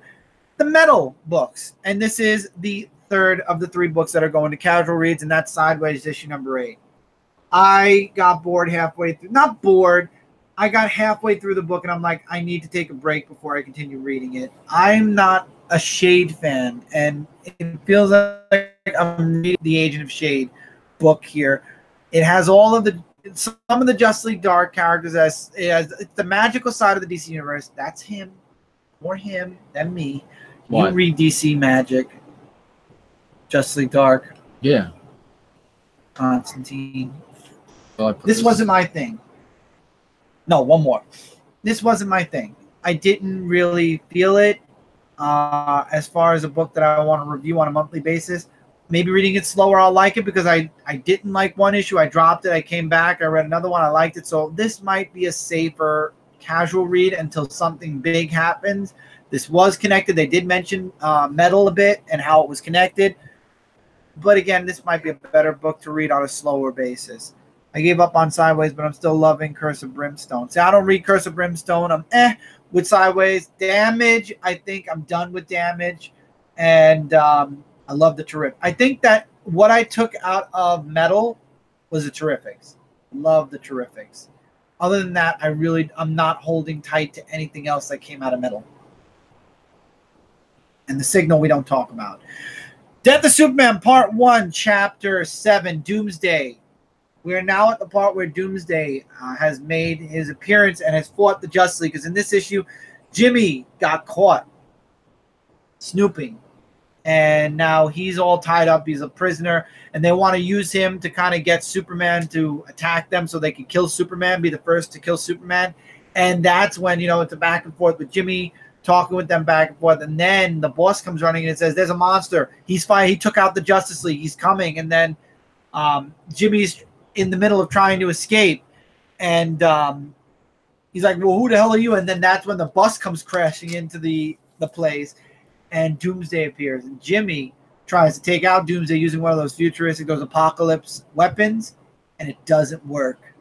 the Metal books. And this is the third of the 3 books that are going to casual reads, and that's Sideways issue number 8. I got bored halfway through. Not bored. I got halfway through the book, and I'm like, I need to take a break before I continue reading it. I'm not a Shade fan, and it feels like I'm reading the Agent of Shade book here. It has some of the Justice League Dark characters. It's the magical side of the DC universe. That's him. More him than me. What? You read DC Magic. Justice League Dark. Yeah. Constantine. This wasn't my thing. No, one more. This wasn't my thing. I didn't really feel it as far as a book that I want to review on a monthly basis. Maybe reading it slower, I'll like it because I didn't like one issue. I dropped it. I came back. I read another one. I liked it. So this might be a safer casual read until something big happens. This was connected. They did mention Metal a bit and how it was connected. But again, this might be a better book to read on a slower basis. I gave up on Sideways, but I'm still loving Curse of Brimstone. See, I don't read Curse of Brimstone. I'm with Sideways. Damage, I think I'm done with Damage. And I love the Terrific. I think that what I took out of Metal was the Terrifics. Love the Terrifics. Other than that, I'm not holding tight to anything else that came out of Metal. And the Signal we don't talk about. Death of Superman, Part 1, Chapter 7, Doomsday. We are now at the part where Doomsday has made his appearance and has fought the Justice League. Because in this issue, Jimmy got caught snooping. And now he's all tied up. He's a prisoner. And they want to use him to kind of get Superman to attack them so they can kill Superman, be the first to kill Superman. And that's when, it's a back and forth with Jimmy talking with them back and forth. And then the boss comes running and says, there's a monster. He's fine. He took out the Justice League. He's coming. And then Jimmy's in the middle of trying to escape. And he's like, well, who the hell are you? And then that's when the bus comes crashing into the place. And Doomsday appears. And Jimmy tries to take out Doomsday using one of those futuristic, those apocalypse weapons. And it doesn't work.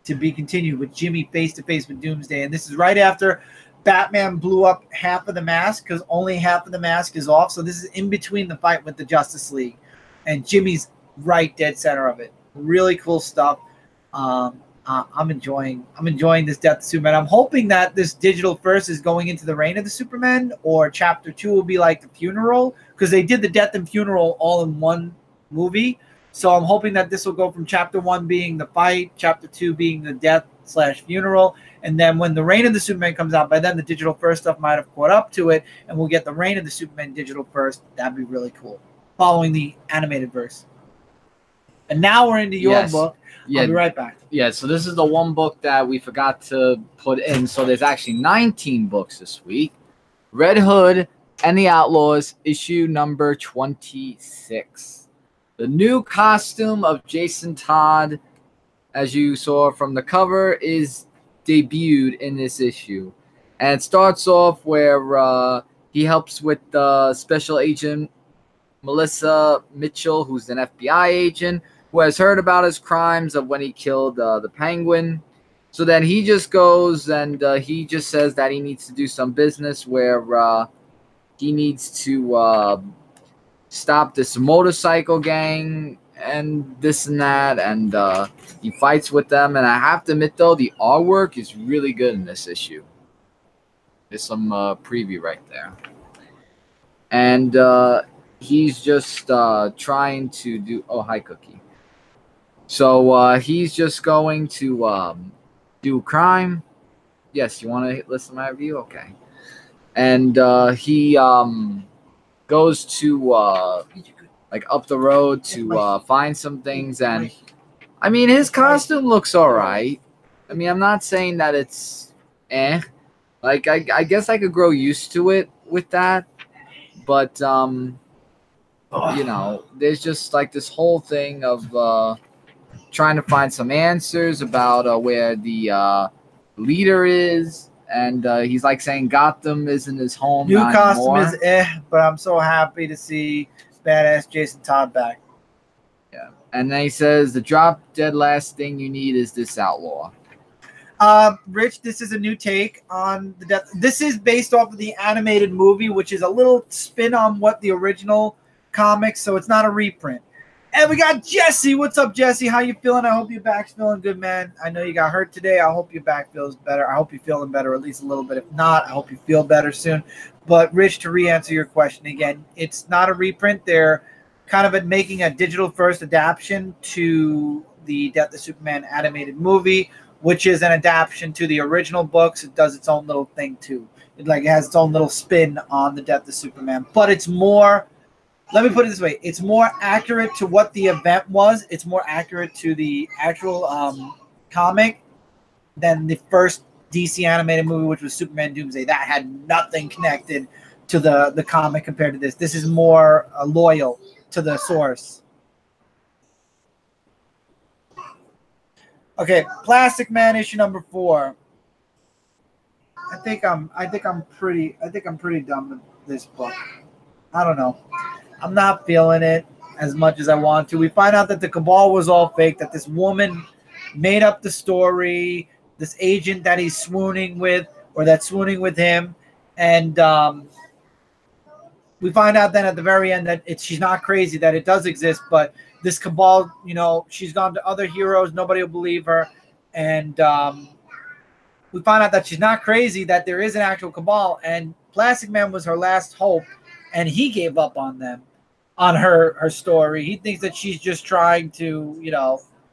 To be continued with Jimmy face-to-face with Doomsday. And this is right after Batman blew up half of the mask because only half of the mask is off. So this is in between the fight with the Justice League. And Jimmy's right dead center of it. Really cool stuff. I'm enjoying this Death of Superman. I'm hoping that this digital first is going into the Reign of the Superman, or Chapter 2 will be like the funeral, because they did the death and funeral all in one movie. So I'm hoping that this will go from Chapter 1 being the fight, Chapter 2 being the death/funeral, and then when the Reign of the Superman comes out, by then the digital first stuff might have caught up to it, and we'll get the Reign of the Superman digital first. That'd be really cool, following the animated verse. And now we're into your book. Yeah. I'll be right back. Yeah, so this is the one book that we forgot to put in. So there's actually 19 books this week. Red Hood and the Outlaws, issue number 26. The new costume of Jason Todd, as you saw from the cover, is debuted in this issue. And it starts off where he helps with Special Agent Melissa Mitchell, who's an FBI agent, who has heard about his crimes of when he killed the Penguin. So then he just goes and he just says that he needs to do some business where he needs to stop this motorcycle gang and this and that. And he fights with them. And I have to admit, though, the artwork is really good in this issue. There's some preview right there. And he's just trying to do... Oh, hi, Cookie. So he's just going to do crime. Yes, you want to listen to my review? Okay. And he goes to like up the road to find some things. And I mean, his costume looks all right. I mean, I'm not saying that it's like I guess I could grow used to it with that. But you know, there's just like this whole thing of trying to find some answers about where the leader is, and he's like saying Gotham isn't his home. New costume is but I'm so happy to see It's badass Jason Todd back. Yeah. And then he says the drop dead last thing you need is this outlaw. Rich, this is a new take on the death. This is based off of the animated movie, which is a little spin on what the original comics, so it's not a reprint. And we got Jesse. What's up, Jesse? How you feeling? I hope your back's feeling good, man. I know you got hurt today. I hope your back feels better. I hope you're feeling better, at least a little bit. If not, I hope you feel better soon. But Rich, to re-answer your question again, it's not a reprint. They're kind of making a digital first adaptation to the Death of Superman animated movie, which is an adaptation to the original books. It does its own little thing too. It has its own little spin on the Death of Superman, but it's more. Let me put it this way: it's more accurate to what the event was. It's more accurate to the actual comic than the first DC animated movie, which was Superman Doomsday. That had nothing connected to the comic compared to this. This is more loyal to the source. Okay, Plastic Man issue number 4. I think I'm pretty done with this book. I don't know. I'm not feeling it as much as I want to. We find out that the Cabal was all fake, that this woman made up the story, this agent that he's swooning with, or that's swooning with him, and we find out then at the very end that she's not crazy, that it does exist, but this Cabal, she's gone to other heroes, nobody will believe her, and we find out that she's not crazy, that there is an actual Cabal, and Plastic Man was her last hope, and he gave up on them, on her story. He thinks that she's just trying to,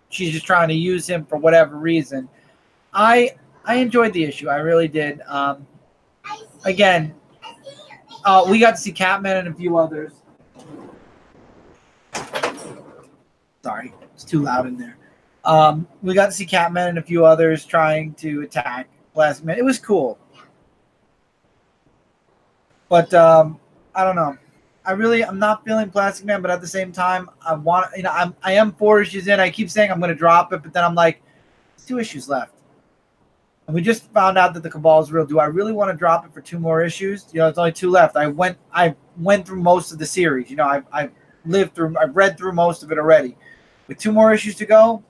she's just trying to use him for whatever reason. I enjoyed the issue. I really did. Again, we got to see Catman and a few others. Sorry, it's too loud in there. We got to see Catman and a few others trying to attack Plastic Man. It was cool. But I don't know. I'm not feeling Plastic Man, but at the same time, I am 4 issues in. I keep saying I'm going to drop it, but then I'm like, there's 2 issues left. And we just found out that the Cabal is real. Do I really want to drop it for 2 more issues? It's only 2 left. I went through most of the series. I've read through most of it already. With 2 more issues to go,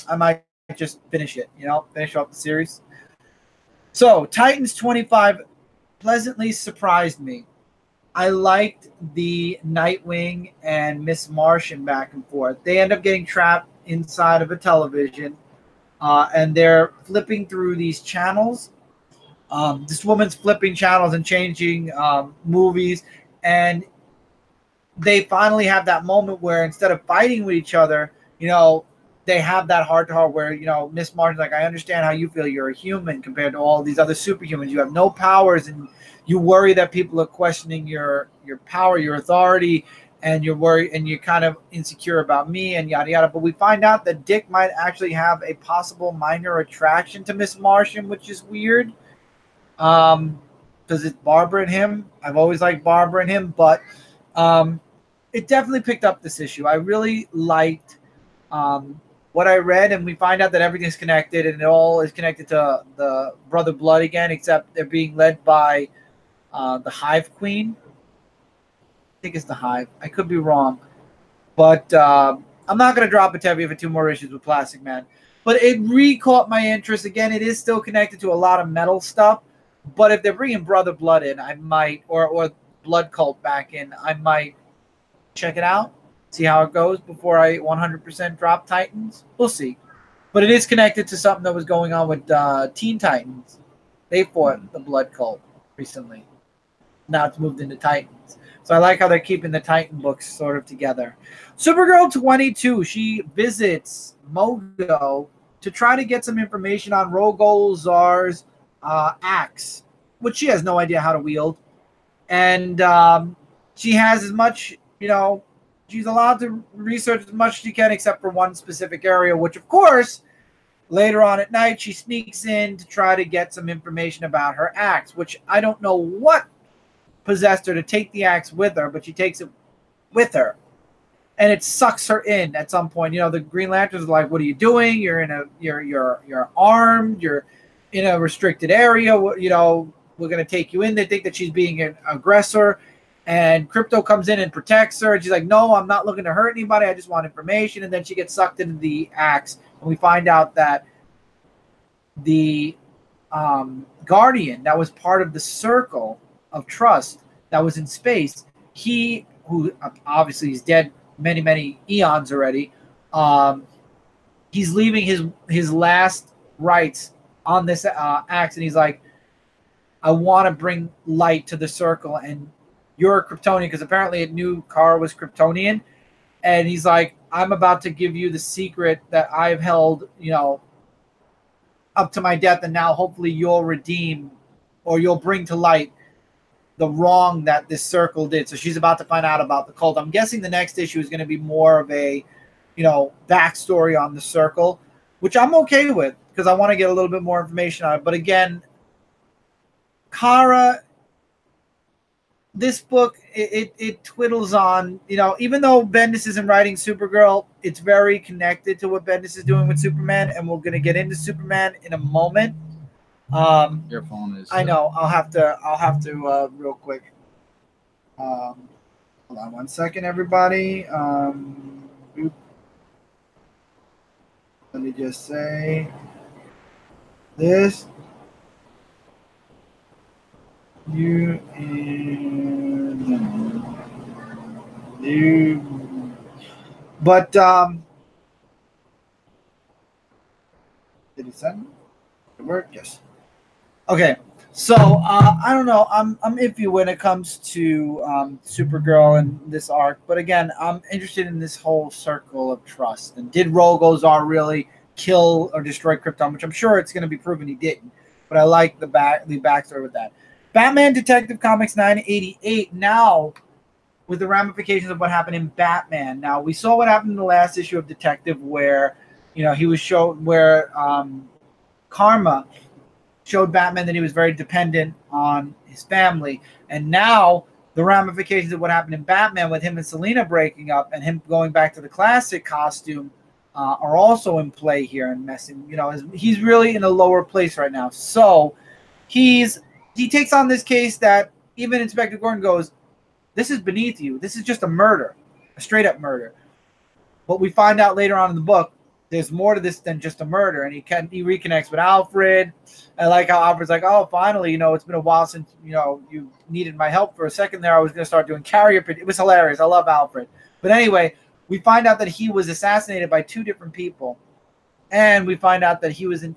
I might just finish it. Finish off the series. So Titans 25 pleasantly surprised me. I liked the Nightwing and Miss Martian back and forth. They end up getting trapped inside of a television, and they're flipping through these channels. This woman's flipping channels and changing movies, and they finally have that moment where instead of fighting with each other, they have that heart-to-heart where, Miss Martin's like, I understand how you feel. You're a human compared to all these other superhumans. You have no powers, and you worry that people are questioning your power, your authority, and you're worried and you're kind of insecure about me and yada yada. But we find out that Dick might actually have a possible minor attraction to Miss Martian, which is weird. Because it's Barbara and him. I've always liked Barbara and him, but it definitely picked up this issue. I really liked what I read, and we find out that everything's connected, and it all is connected to the Brother Blood again, except they're being led by the Hive Queen. I think it's the Hive. I could be wrong. But I'm not going to drop a Tevye for 2 more issues with Plastic Man. But it re-caught my interest. Again, it is still connected to a lot of metal stuff. But if they're bringing Brother Blood in, I might, or Blood Cult back in, I might check it out, see how it goes before I 100% drop Titans. We'll see. But it is connected to something that was going on with Teen Titans. They fought the Blood Cult recently. Now it's moved into Titans. So I like how they're keeping the Titan books sort of together. Supergirl 22, she visits Mogo to try to get some information on Rogol Zar's axe, which she has no idea how to wield. And she has as much, she's allowed to research as much as she can except for one specific area, which, of course, later on at night, she sneaks in to try to get some information about her axe, which I don't know what possessed her to take the axe with her, but she takes it with her. And it sucks her in at some point. The Green Lanterns are like, what are you doing? You're armed, you're in a restricted area, we're going to take you in. They think that she's being an aggressor. And Crypto comes in and protects her. And she's like, no, I'm not looking to hurt anybody. I just want information. And then she gets sucked into the axe. And we find out that the Guardian that was part of the circle of trust that was in space, who obviously is dead many, many eons already, he's leaving his last rites on this axe. And he's like, I want to bring light to the circle, and you're a Kryptonian, because apparently it knew Kara was Kryptonian. And he's like, I'm about to give you the secret that I've held, up to my death, and now hopefully you'll redeem, or you'll bring to light the wrong that this circle did. So she's about to find out about the cult. I'm guessing the next issue is going to be more of a, backstory on the circle, which I'm okay with, because I want to get a little bit more information on it. But again, Kara, this book, it twiddles on, even though Bendis isn't writing Supergirl, it's very connected to what Bendis is doing with Superman, and we're going to get into Superman in a moment. Your phone is. I know. I'll have to real quick. Hold on 1 second, everybody. Let me just say this. But did it send? Did it work? Yes. Okay. So I don't know. I'm iffy when it comes to Supergirl and this arc. But again, I'm interested in this whole circle of trust. And did Rogozar really kill or destroy Krypton? Which I'm sure it's going to be proven he didn't. But I like the backstory with that. Batman Detective Comics 988, now with the ramifications of what happened in Batman. Now, we saw what happened in the last issue of Detective where, he was shown where Karma showed Batman that he was very dependent on his family. And now the ramifications of what happened in Batman with him and Selina breaking up and him going back to the classic costume are also in play here and messing, he's really in a lower place right now. So he takes on this case that even Inspector Gordon goes, this is beneath you. This is just a murder, a straight up murder. But we find out later on in the book, there's more to this than just a murder. And he reconnects with Alfred. I like how Alfred's like, oh, finally, it's been a while since, you needed my help. For a second there, I was going to start doing carrier. It was hilarious. I love Alfred. But anyway, we find out that he was assassinated by two different people. And we find out that he was an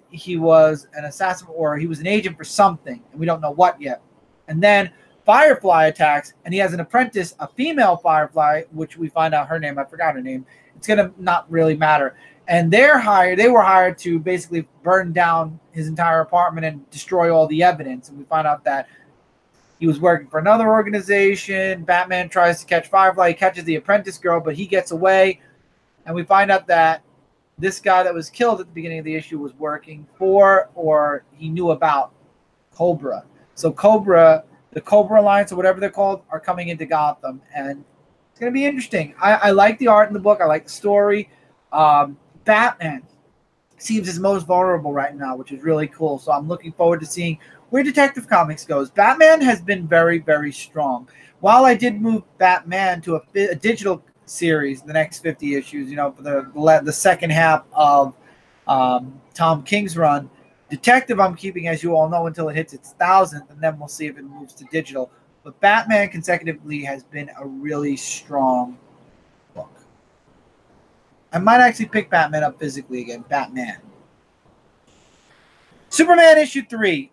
assassin, or he was an agent for something, and we don't know what yet. And then Firefly attacks, and he has an apprentice, a female Firefly, which we find out her name. I forgot her name. It's gonna not really matter. And they were hired to basically burn down his entire apartment and destroy all the evidence. And we find out that he was working for another organization. Batman tries to catch Firefly. He catches the apprentice girl, but he gets away. And we find out that this guy that was killed at the beginning of the issue was working for, or he knew about, Cobra. So the Cobra Alliance, or whatever they're called, are coming into Gotham. And it's going to be interesting. I like the art in the book. I like the story. Batman seems his most vulnerable right now, which is really cool. So I'm looking forward to seeing where Detective Comics goes. Batman has been very, very strong. While I did move Batman to a digital series, the next 50 issues, for the second half of Tom King's run. Detective I'm keeping, as you all know, until it hits its 1,000th, and then we'll see if it moves to digital. But Batman consecutively has been a really strong book. I might actually pick Batman up physically again. Batman. Superman issue 3.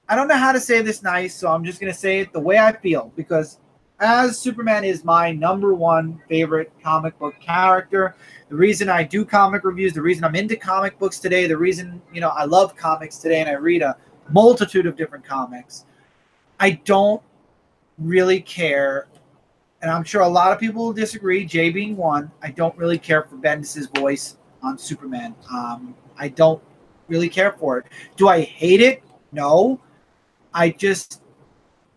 I don't know how to say this nice, so I'm just going to say it the way I feel, because as Superman is my #1 favorite comic book character, the reason I do comic reviews, the reason I'm into comic books today, the reason, I love comics today and I read a multitude of different comics, I don't really care, and I'm sure a lot of people will disagree, Jay being one, I don't really care for Bendis' voice on Superman. I don't really care for it. Do I hate it? No. I just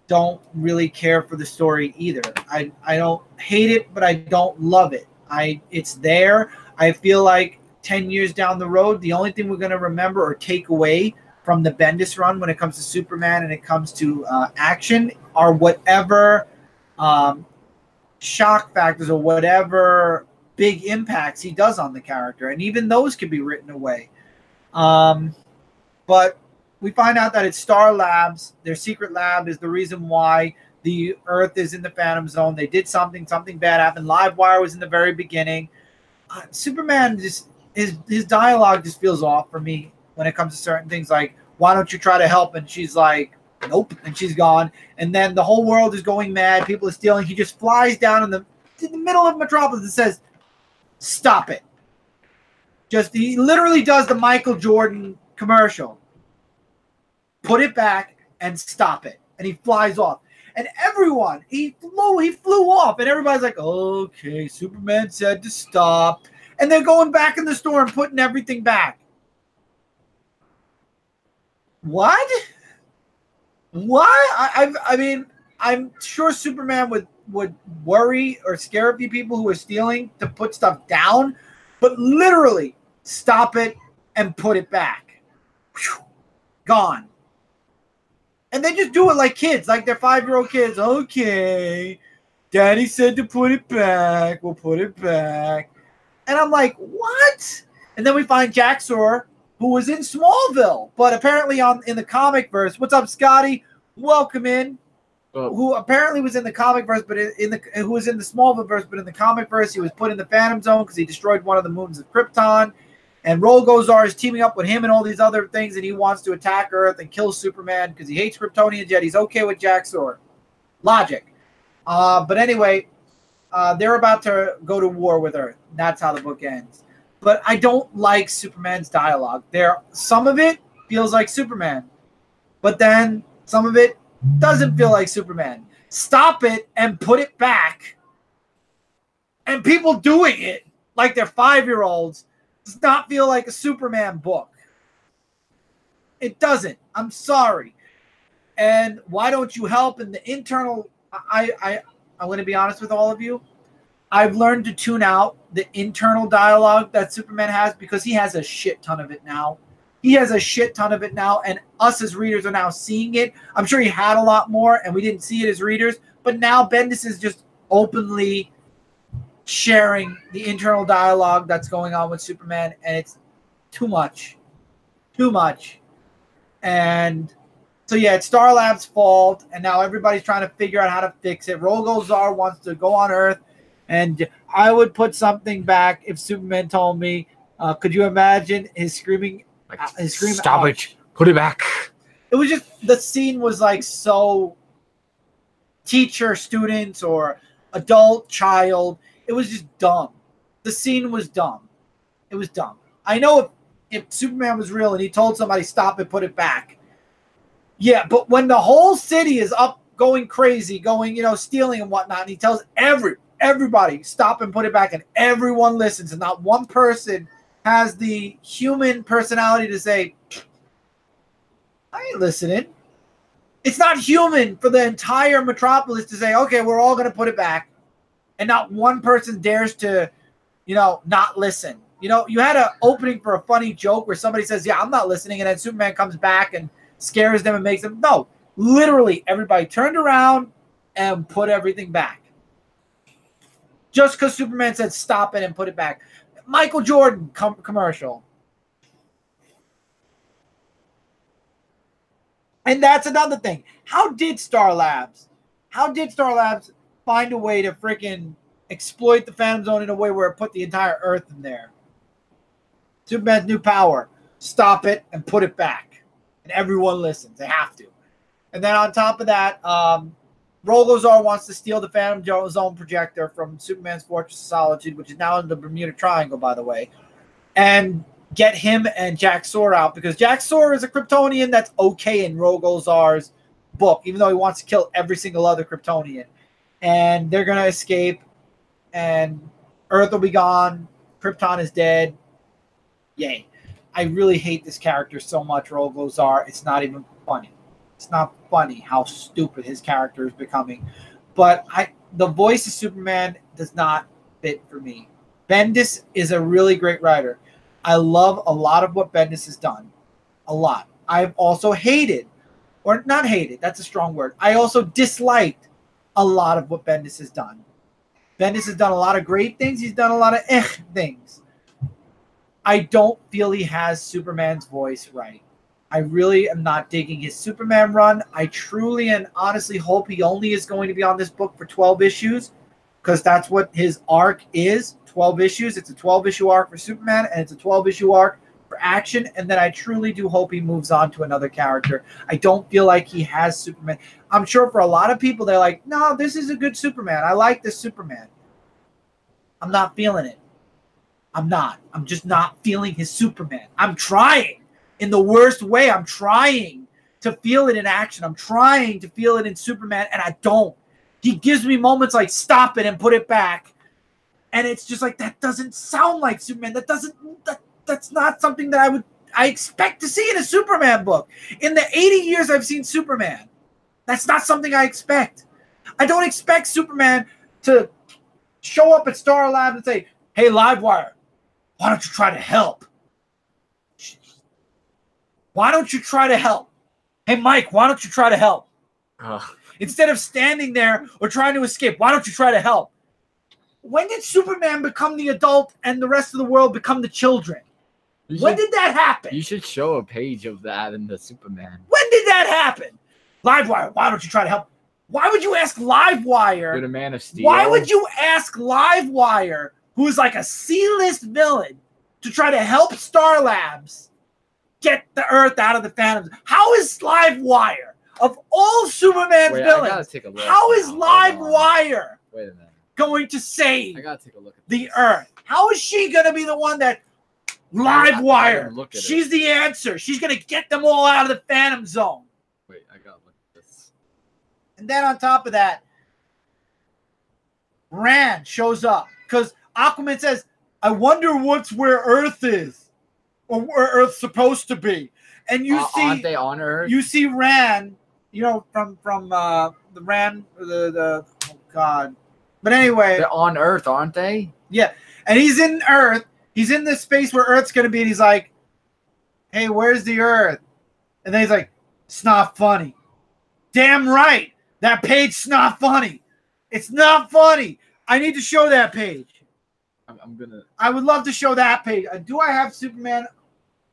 don't really care for the story either. I don't hate it, but I don't love it. It's there. I feel like 10 years down the road, the only thing we're going to remember or take away from the Bendis run when it comes to Superman and it comes to action are whatever shock factors or whatever big impacts he does on the character. And even those can be written away. But we find out that it's Star Labs. Their secret lab is the reason why the Earth is in the Phantom Zone. They did something bad happened. Livewire was in the very beginning. Superman just his dialogue just feels off for me when it comes to certain things, like, why don't you try to help? And she's like, nope, and she's gone. And then the whole world is going mad. People are stealing. He just flies down in the middle of Metropolis and says, stop it. He literally does the Michael Jordan commercial. Put it back and stop it. And he flies off. And everyone, he flew off. And everybody's like, okay, Superman said to stop. And they're going back in the store and putting everything back. What? Why? I mean, I'm sure Superman would worry or scare a few people who are stealing to put stuff down, but literally stop it and put it back. Whew, gone. And they just do it like kids, like they're 5-year-old kids. Okay, Daddy said to put it back. We'll put it back. And I'm like, what? And then we find Jax-Ur, who was in Smallville, but apparently in the comic verse. What's up, Scotty? Welcome in. Oh. Who apparently was in the comic verse, but who was in the Smallville verse, but in the comic verse, he was put in the Phantom Zone because he destroyed one of the moons of Krypton. And Rolgozar is teaming up with him and all these other things, and he wants to attack Earth and kill Superman because he hates Kryptonians, yet he's okay with Jax-Ur. Logic. But anyway, they're about to go to war with Earth. That's how the book ends. But I don't like Superman's dialogue. Some of it feels like Superman, but then some of it doesn't feel like Superman. Stop it and put it back. And people doing it like they're 5-year-olds does not feel like a Superman book. It doesn't. I'm sorry. And why don't you help in the internal? I'm going to be honest with all of you. I've learned to tune out the internal dialogue that Superman has because he has a shit ton of it now. He has a shit ton of it now, and us as readers are now seeing it. I'm sure he had a lot more, and we didn't see it as readers, but now Bendis is just openly sharing the internal dialogue that's going on with Superman, and it's too much. Too much. And so, yeah, it's Star Labs' fault, and now everybody's trying to figure out how to fix it. Rolgozar wants to go on Earth, and I would put something back if Superman told me. Could you imagine his screaming? Stop ouch. It. Put it back. It was just, the scene was like so teacher, students, or adult, child. It was just dumb. The scene was dumb. It was dumb. I know if Superman was real and he told somebody, stop it, put it back. Yeah, but when the whole city is up going crazy, going, stealing and whatnot, and he tells everybody, stop and put it back, and everyone listens, and not one person has the human personality to say, I ain't listening. It's not human for the entire metropolis to say, okay, we're all going to put it back. And not one person dares to, not listen. You had an opening for a funny joke where somebody says, yeah, I'm not listening. And then Superman comes back and scares them and makes them. No, literally everybody turned around and put everything back. Just because Superman said stop it and put it back. Michael Jordan commercial. And that's another thing. How did Star Labs find a way to freaking exploit the Phantom Zone in a way where it put the entire Earth in there? Superman's new power. Stop it and put it back. And everyone listens. They have to. And then on top of that, Rolgozar wants to steal the Phantom Zone projector from Superman's Fortress of Solitude, which is now in the Bermuda Triangle, by the way, and get him and Jax-Ur out, because Jax-Ur is a Kryptonian that's okay in Rolgozar's book, even though he wants to kill every single other Kryptonian. And they're going to escape, and Earth will be gone. Krypton is dead. Yay. I really hate this character so much, Rolgozar. It's not even funny. It's not funny how stupid his character is becoming. But the voice of Superman does not fit for me. Bendis is a really great writer. I love a lot of what Bendis has done. A lot. I've also hated, or not hated, that's a strong word. I also disliked a lot of what Bendis has done. Bendis has done a lot of great things. He's done a lot of things. I don't feel he has Superman's voice right. I really am not digging his Superman run. I truly and honestly hope he only is going to be on this book for 12 issues, because that's what his arc is, 12 issues. It's a 12-issue arc for Superman, and it's a 12-issue arc for Action, and then I truly do hope he moves on to another character. I don't feel like he has Superman. I'm sure for a lot of people, they're like, no, this is a good Superman. I like this Superman. I'm not feeling it. I'm not. I'm just not feeling his Superman. I'm trying. In the worst way, I'm trying to feel it in Action. I'm trying to feel it in Superman, and I don't. He gives me moments like, stop it and put it back. And it's just like, that doesn't sound like Superman. That's not something that I expect to see in a Superman book. In the 80 years I've seen Superman, that's not something I expect. I don't expect Superman to show up at Star Lab and say, hey, Livewire, why don't you try to help? Why don't you try to help? Hey, Mike, why don't you try to help? Instead of standing there or trying to escape, why don't you try to help? When did Superman become the adult and the rest of the world become the children? When did that happen? You should show a page of that in the Superman. When did that happen? Livewire, why don't you try to help? Why would you ask Livewire? You're the Man of Steel. Why would you ask Livewire, who is like a C-list villain, to try to help Star Labs get the Earth out of the Phantoms? How is Livewire, of all Superman's villains, how is Livewire going to save the Earth? How is she going to be the one that Livewire? She's the answer. She's going to get them all out of the Phantom Zone. Wait, I got to look at this. And then on top of that, Rand shows up because Aquaman says, I wonder what's where Earth is, or where Earth's supposed to be. And you see, aren't they on Earth? You see Rand, you know, from the Rand, oh God. But anyway, they're on Earth, aren't they? Yeah, and he's in Earth. He's in this space where Earth's gonna be, and he's like, "Hey, where's the Earth?" And then he's like, "It's not funny." Damn right, that page's not funny. It's not funny. I need to show that page. I would love to show that page. Do I have Superman?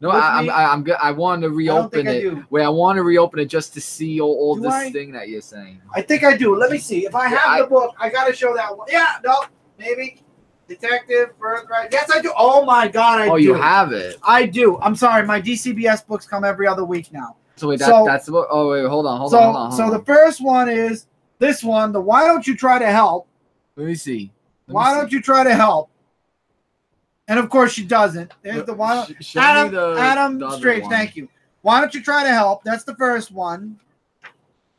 No, I'm good. I want to reopen it. Wait, I want to reopen it just to see all this thing that you're saying. I think I do. Let me see. If I have the book, I gotta show that one. Yeah, no, maybe. Detective, Birthright. Yes, I do. Oh my God, I do. Oh, you have it. I do. I'm sorry. My DCBS books come every other week now. So wait, that's the book. Oh wait, hold on. So the first one is this one. The Why Don't You Try to Help? Let me see. Why don't you try to help? And of course she doesn't. There's the one. Adam Strange, thank you. Why don't you try to help? That's the first one.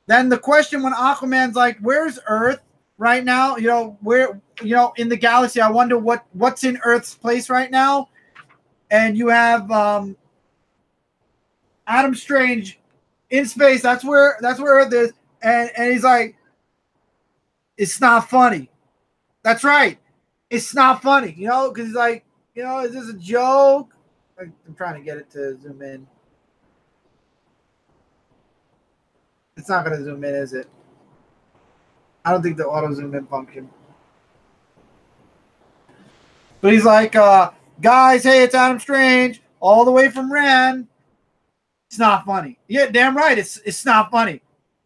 Then the question when Aquaman's like, "Where's Earth right now? You know, where, you know, in the galaxy? I wonder what's in Earth's place right now." And you have Adam Strange in space. That's where Earth is. And he's like, "It's not funny." That's right. It's not funny, you know, because he's like, you know, is this a joke? I'm trying to get it to zoom in. It's not going to zoom in, is it? I don't think the auto zoom in function. But he's like, guys, hey, it's Adam Strange, all the way from Rand. It's not funny. Yeah, damn right. It's not funny.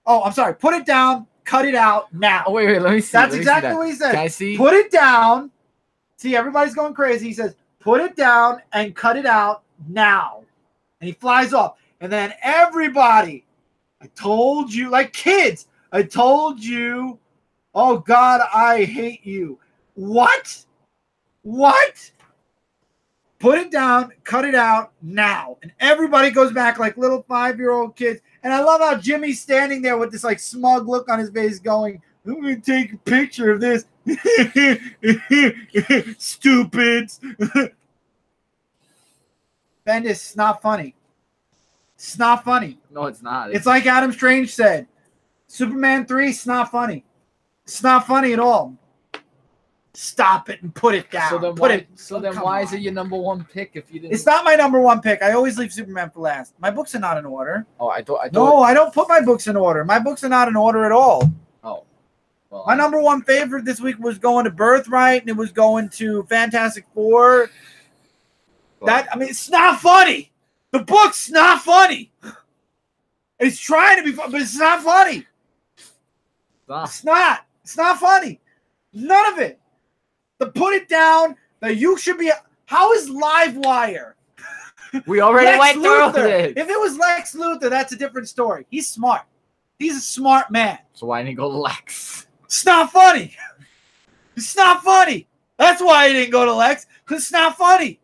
Oh, I'm sorry. Put it down. Cut it out now. Oh, wait, let me see. That's exactly what he said. Can I see? Put it down. See, everybody's going crazy. He says, put it down and cut it out now. And he flies off. And then everybody, I told you, like kids, I told you, oh, God, I hate you. What? What? Put it down, cut it out now. And everybody goes back like little 5-year-old kids. And I love how Jimmy's standing there with this like smug look on his face going, I'm going to take a picture of this. Stupids. Bendis, it's not funny. It's not funny. No, it's not. It's like Adam Strange said. Superman 3, it's not funny. It's not funny at all. Stop it and put it down. So then why is it your number one pick if you didn't? It's not my number one pick. I always leave Superman for last. My books are not in order. Oh, I thought. No, I don't put my books in order. My books are not in order at all. Oh. Well, my number one favorite this week was going to Birthright, and it was going to Fantastic Four. It's not funny. The book's not funny. It's trying to be fun, but it's not funny. It's not. It's not funny. None of it. The put it down. The you should be. How is Livewire? We already went through this. If it was Lex Luthor, that's a different story. He's smart. He's a smart man. So why didn't he go to Lex? It's not funny. It's not funny. That's why he didn't go to Lex, because it's not funny.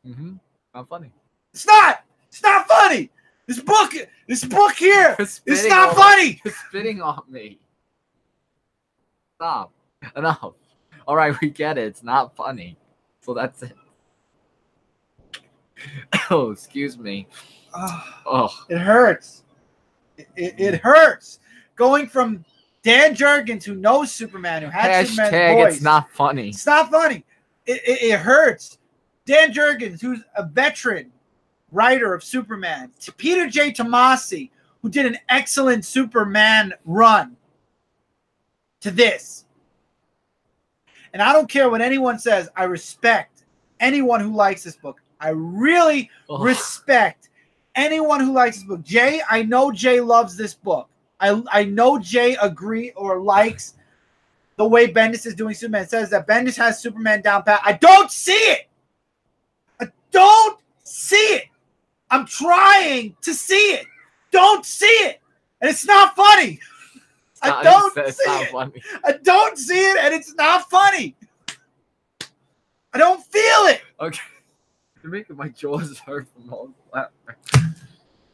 Not funny. It's not. It's not funny. This book here. It's not funny. You're spitting on me. Stop. Enough. All right, we get it. It's not funny. So that's it. Oh, excuse me. Oh, it hurts. It hurts. Going from Dan Jurgens, who knows Superman, who had Superman's voice. It's not funny. It's not funny. It hurts. Dan Jurgens, who's a veteran writer of Superman, to Peter J. Tomasi, who did an excellent Superman run, to this. And I don't care what anyone says. I respect anyone who likes this book. I really respect anyone who likes this book. Jay, I know Jay loves this book. I know Jay agree or likes the way Bendis is doing Superman. It says that Bendis has Superman down pat. I don't see it. I don't see it. I'm trying to see it. Don't see it. And it's not funny. I don't see it. I don't see it, and it's not funny. I don't feel it. Okay. You're making my jaws hurt from all that.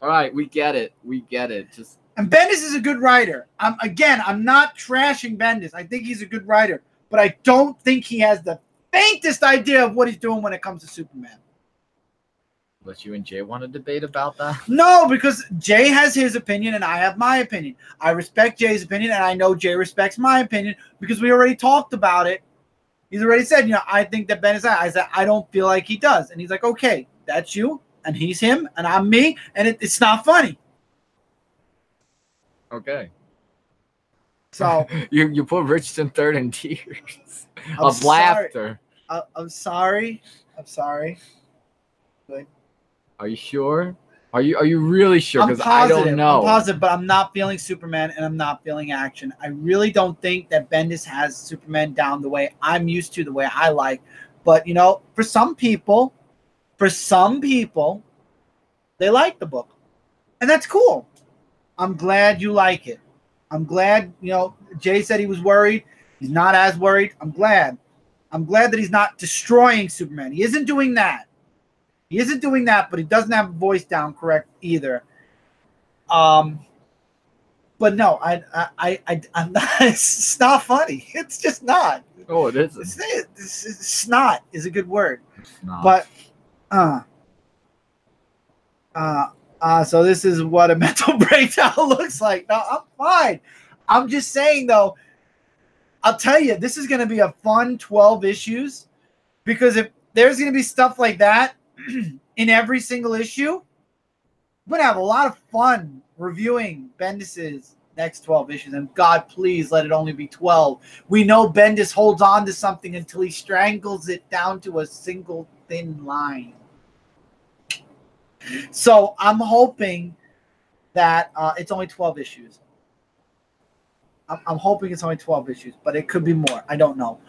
All right, we get it. We get it. And Bendis is a good writer. I'm not trashing Bendis. I think he's a good writer, but I don't think he has the faintest idea of what he's doing when it comes to Superman. Unless you and Jay want to debate about that? No, because Jay has his opinion and I have my opinion. I respect Jay's opinion, and I know Jay respects my opinion because we already talked about it. He's already said, I think that Bendis. I said, I don't feel like he does. And he's like, okay, that's you, and he's him, and I'm me, and it's not funny. Okay. So you put Richardson third in tears of laughter. I'm sorry. Good. Are you sure? Are you really sure? Because I don't know. I'm positive, but I'm not feeling Superman and I'm not feeling action. I really don't think that Bendis has Superman down the way I'm used to, the way I like. But for some people, they like the book, and that's cool. I'm glad you like it. I'm glad, Jay said he was worried. He's not as worried. I'm glad that he's not destroying Superman. He isn't doing that. But he doesn't have the voice down correct either. But no, I'm not. It's not funny. It's just not. Oh, it is. Snot is a good word. But so this is what a mental breakdown looks like. No, I'm fine. I'm just saying, though, I'll tell you, this is going to be a fun 12 issues, because if there's going to be stuff like that in every single issue, we're going to have a lot of fun reviewing Bendis's next 12 issues. And God, please let it only be 12. We know Bendis holds on to something until he strangles it down to a single thin line. So I'm hoping that it's only 12 issues. I'm hoping it's only 12 issues, but it could be more. I don't know.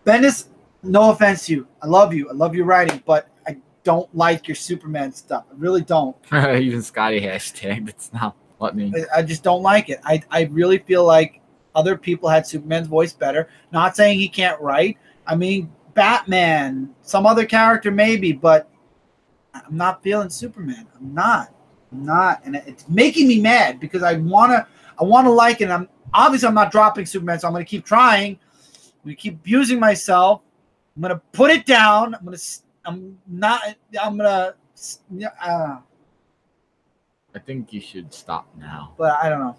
Bendis, no offense to you. I love you. I love your writing, but I don't like your Superman stuff. I really don't. Even Scotty hashtag. It's not let me. I just don't like it. I really feel like other people had Superman's voice better. Not saying he can't write. I mean, Batman, some other character maybe, but I'm not feeling Superman. I'm not, and it's making me mad because I wanna like it. And I'm not dropping Superman, so I'm gonna keep trying. I'm gonna keep abusing myself. I'm gonna put it down. I think you should stop now. But I don't know.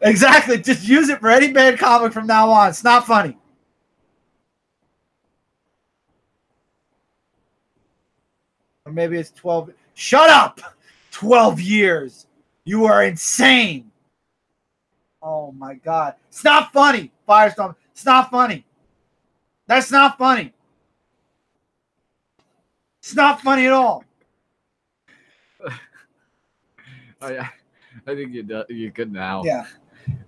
Exactly. Just use it for any bad comic from now on. It's not funny. Or maybe it's 12. Shut up! 12 years. You are insane. Oh, my God. It's not funny, Firestorm. It's not funny. That's not funny. It's not funny at all. Oh, yeah. I think you're good now. Yeah.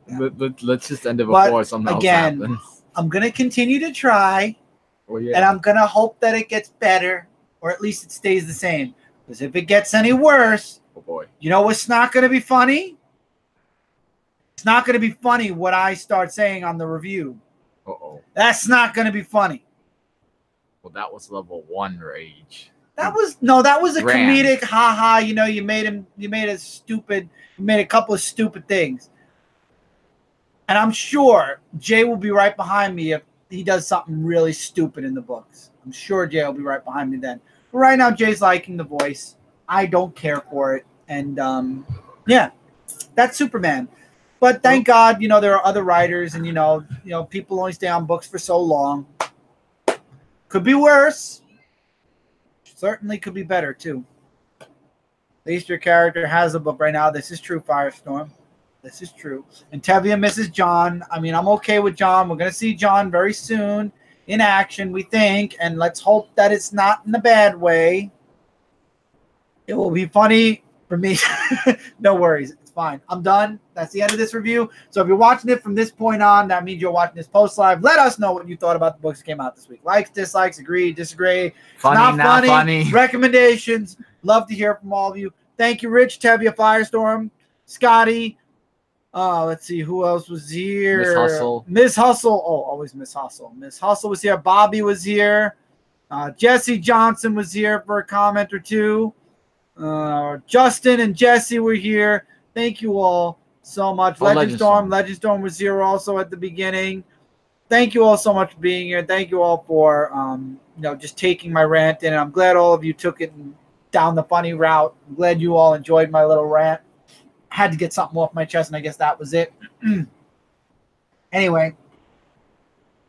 Let's just end it before something else happens. I'm going to continue to try. Well, yeah. And I'm going to hope that it gets better, or at least it stays the same. Because if it gets any worse, oh boy, you know what's not going to be funny? It's not going to be funny what I start saying on the review. Uh-oh. That's not going to be funny. Well, that was level 1 rage. That was a comedic haha, you made a couple of stupid things. And I'm sure Jay will be right behind me if he does something really stupid in the books. I'm sure Jay will be right behind me then. But right now, Jay's liking the voice. I don't care for it. And, yeah, that's Superman. But thank God, there are other writers. And, people only stay on books for so long. Could be worse. Certainly could be better, too. At least your character has a book right now. This is true, Firestorm. This is true. And Tevia misses John. I mean, I'm okay with John. We're going to see John very soon in action, we think. And let's hope that it's not in a bad way. It will be funny for me. No worries. It's fine. I'm done. That's the end of this review. So if you're watching it from this point on, that means you're watching this post-live. Let us know what you thought about the books that came out this week. Likes, dislikes, agree, disagree. Funny, not funny. Recommendations. Love to hear from all of you. Thank you, Rich, Tevia, Firestorm, Scotty. Let's see who else was here. Miss Hustle. Oh, always Miss Hustle. Miss Hustle was here. Bobby was here. Jesse Johnson was here for a comment or two. Justin and Jesse were here. Thank you all so much. Legendstorm was here also at the beginning. Thank you all so much for being here. Thank you all for just taking my rant in. And I'm glad all of you took it down the funny route. I'm glad you all enjoyed my little rant. Had to get something off my chest, and I guess that was it. Anyway,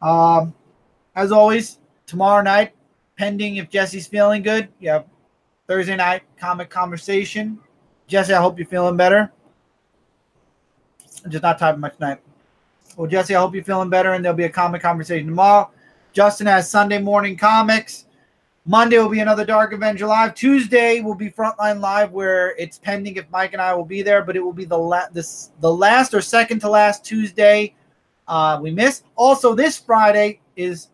as always, tomorrow night, pending if Jesse's feeling good, you have Thursday night comic conversation. Jesse, I hope you're feeling better. I'm just not typing much tonight. Well, Jesse, I hope you're feeling better, and there'll be a comic conversation tomorrow. Justin has Sunday morning comics. Monday will be another Dark Avenger Live. Tuesday will be Frontline Live, where it's pending if Mike and I will be there, but it will be the last or second to last Tuesday we missed. Also, this Friday is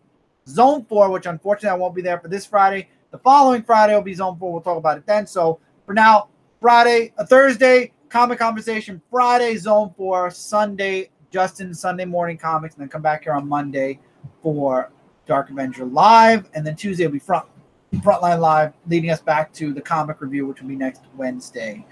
Zone 4, which unfortunately I won't be there for this Friday. The following Friday will be Zone 4. We'll talk about it then. So for now, Thursday, Comic Conversation. Friday, Zone 4. Sunday, Justin's Sunday morning comics. And then come back here on Monday for Dark Avenger Live. And then Tuesday will be Frontline Live, leading us back to the comic review, which will be next Wednesday.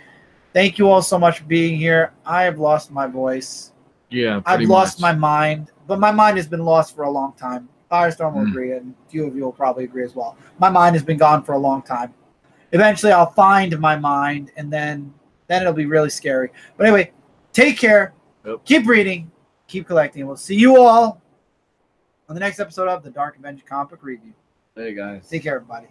Thank you all so much for being here. I have lost my voice. Yeah, I've lost my mind, but my mind has been lost for a long time. Firestorm will agree, and a few of you will probably agree as well. My mind has been gone for a long time. Eventually, I'll find my mind, and then it'll be really scary. But anyway, take care. Yep. Keep reading. Keep collecting. We'll see you all on the next episode of the Dark Avenger Comic Review. Hey, guys. Take care, everybody.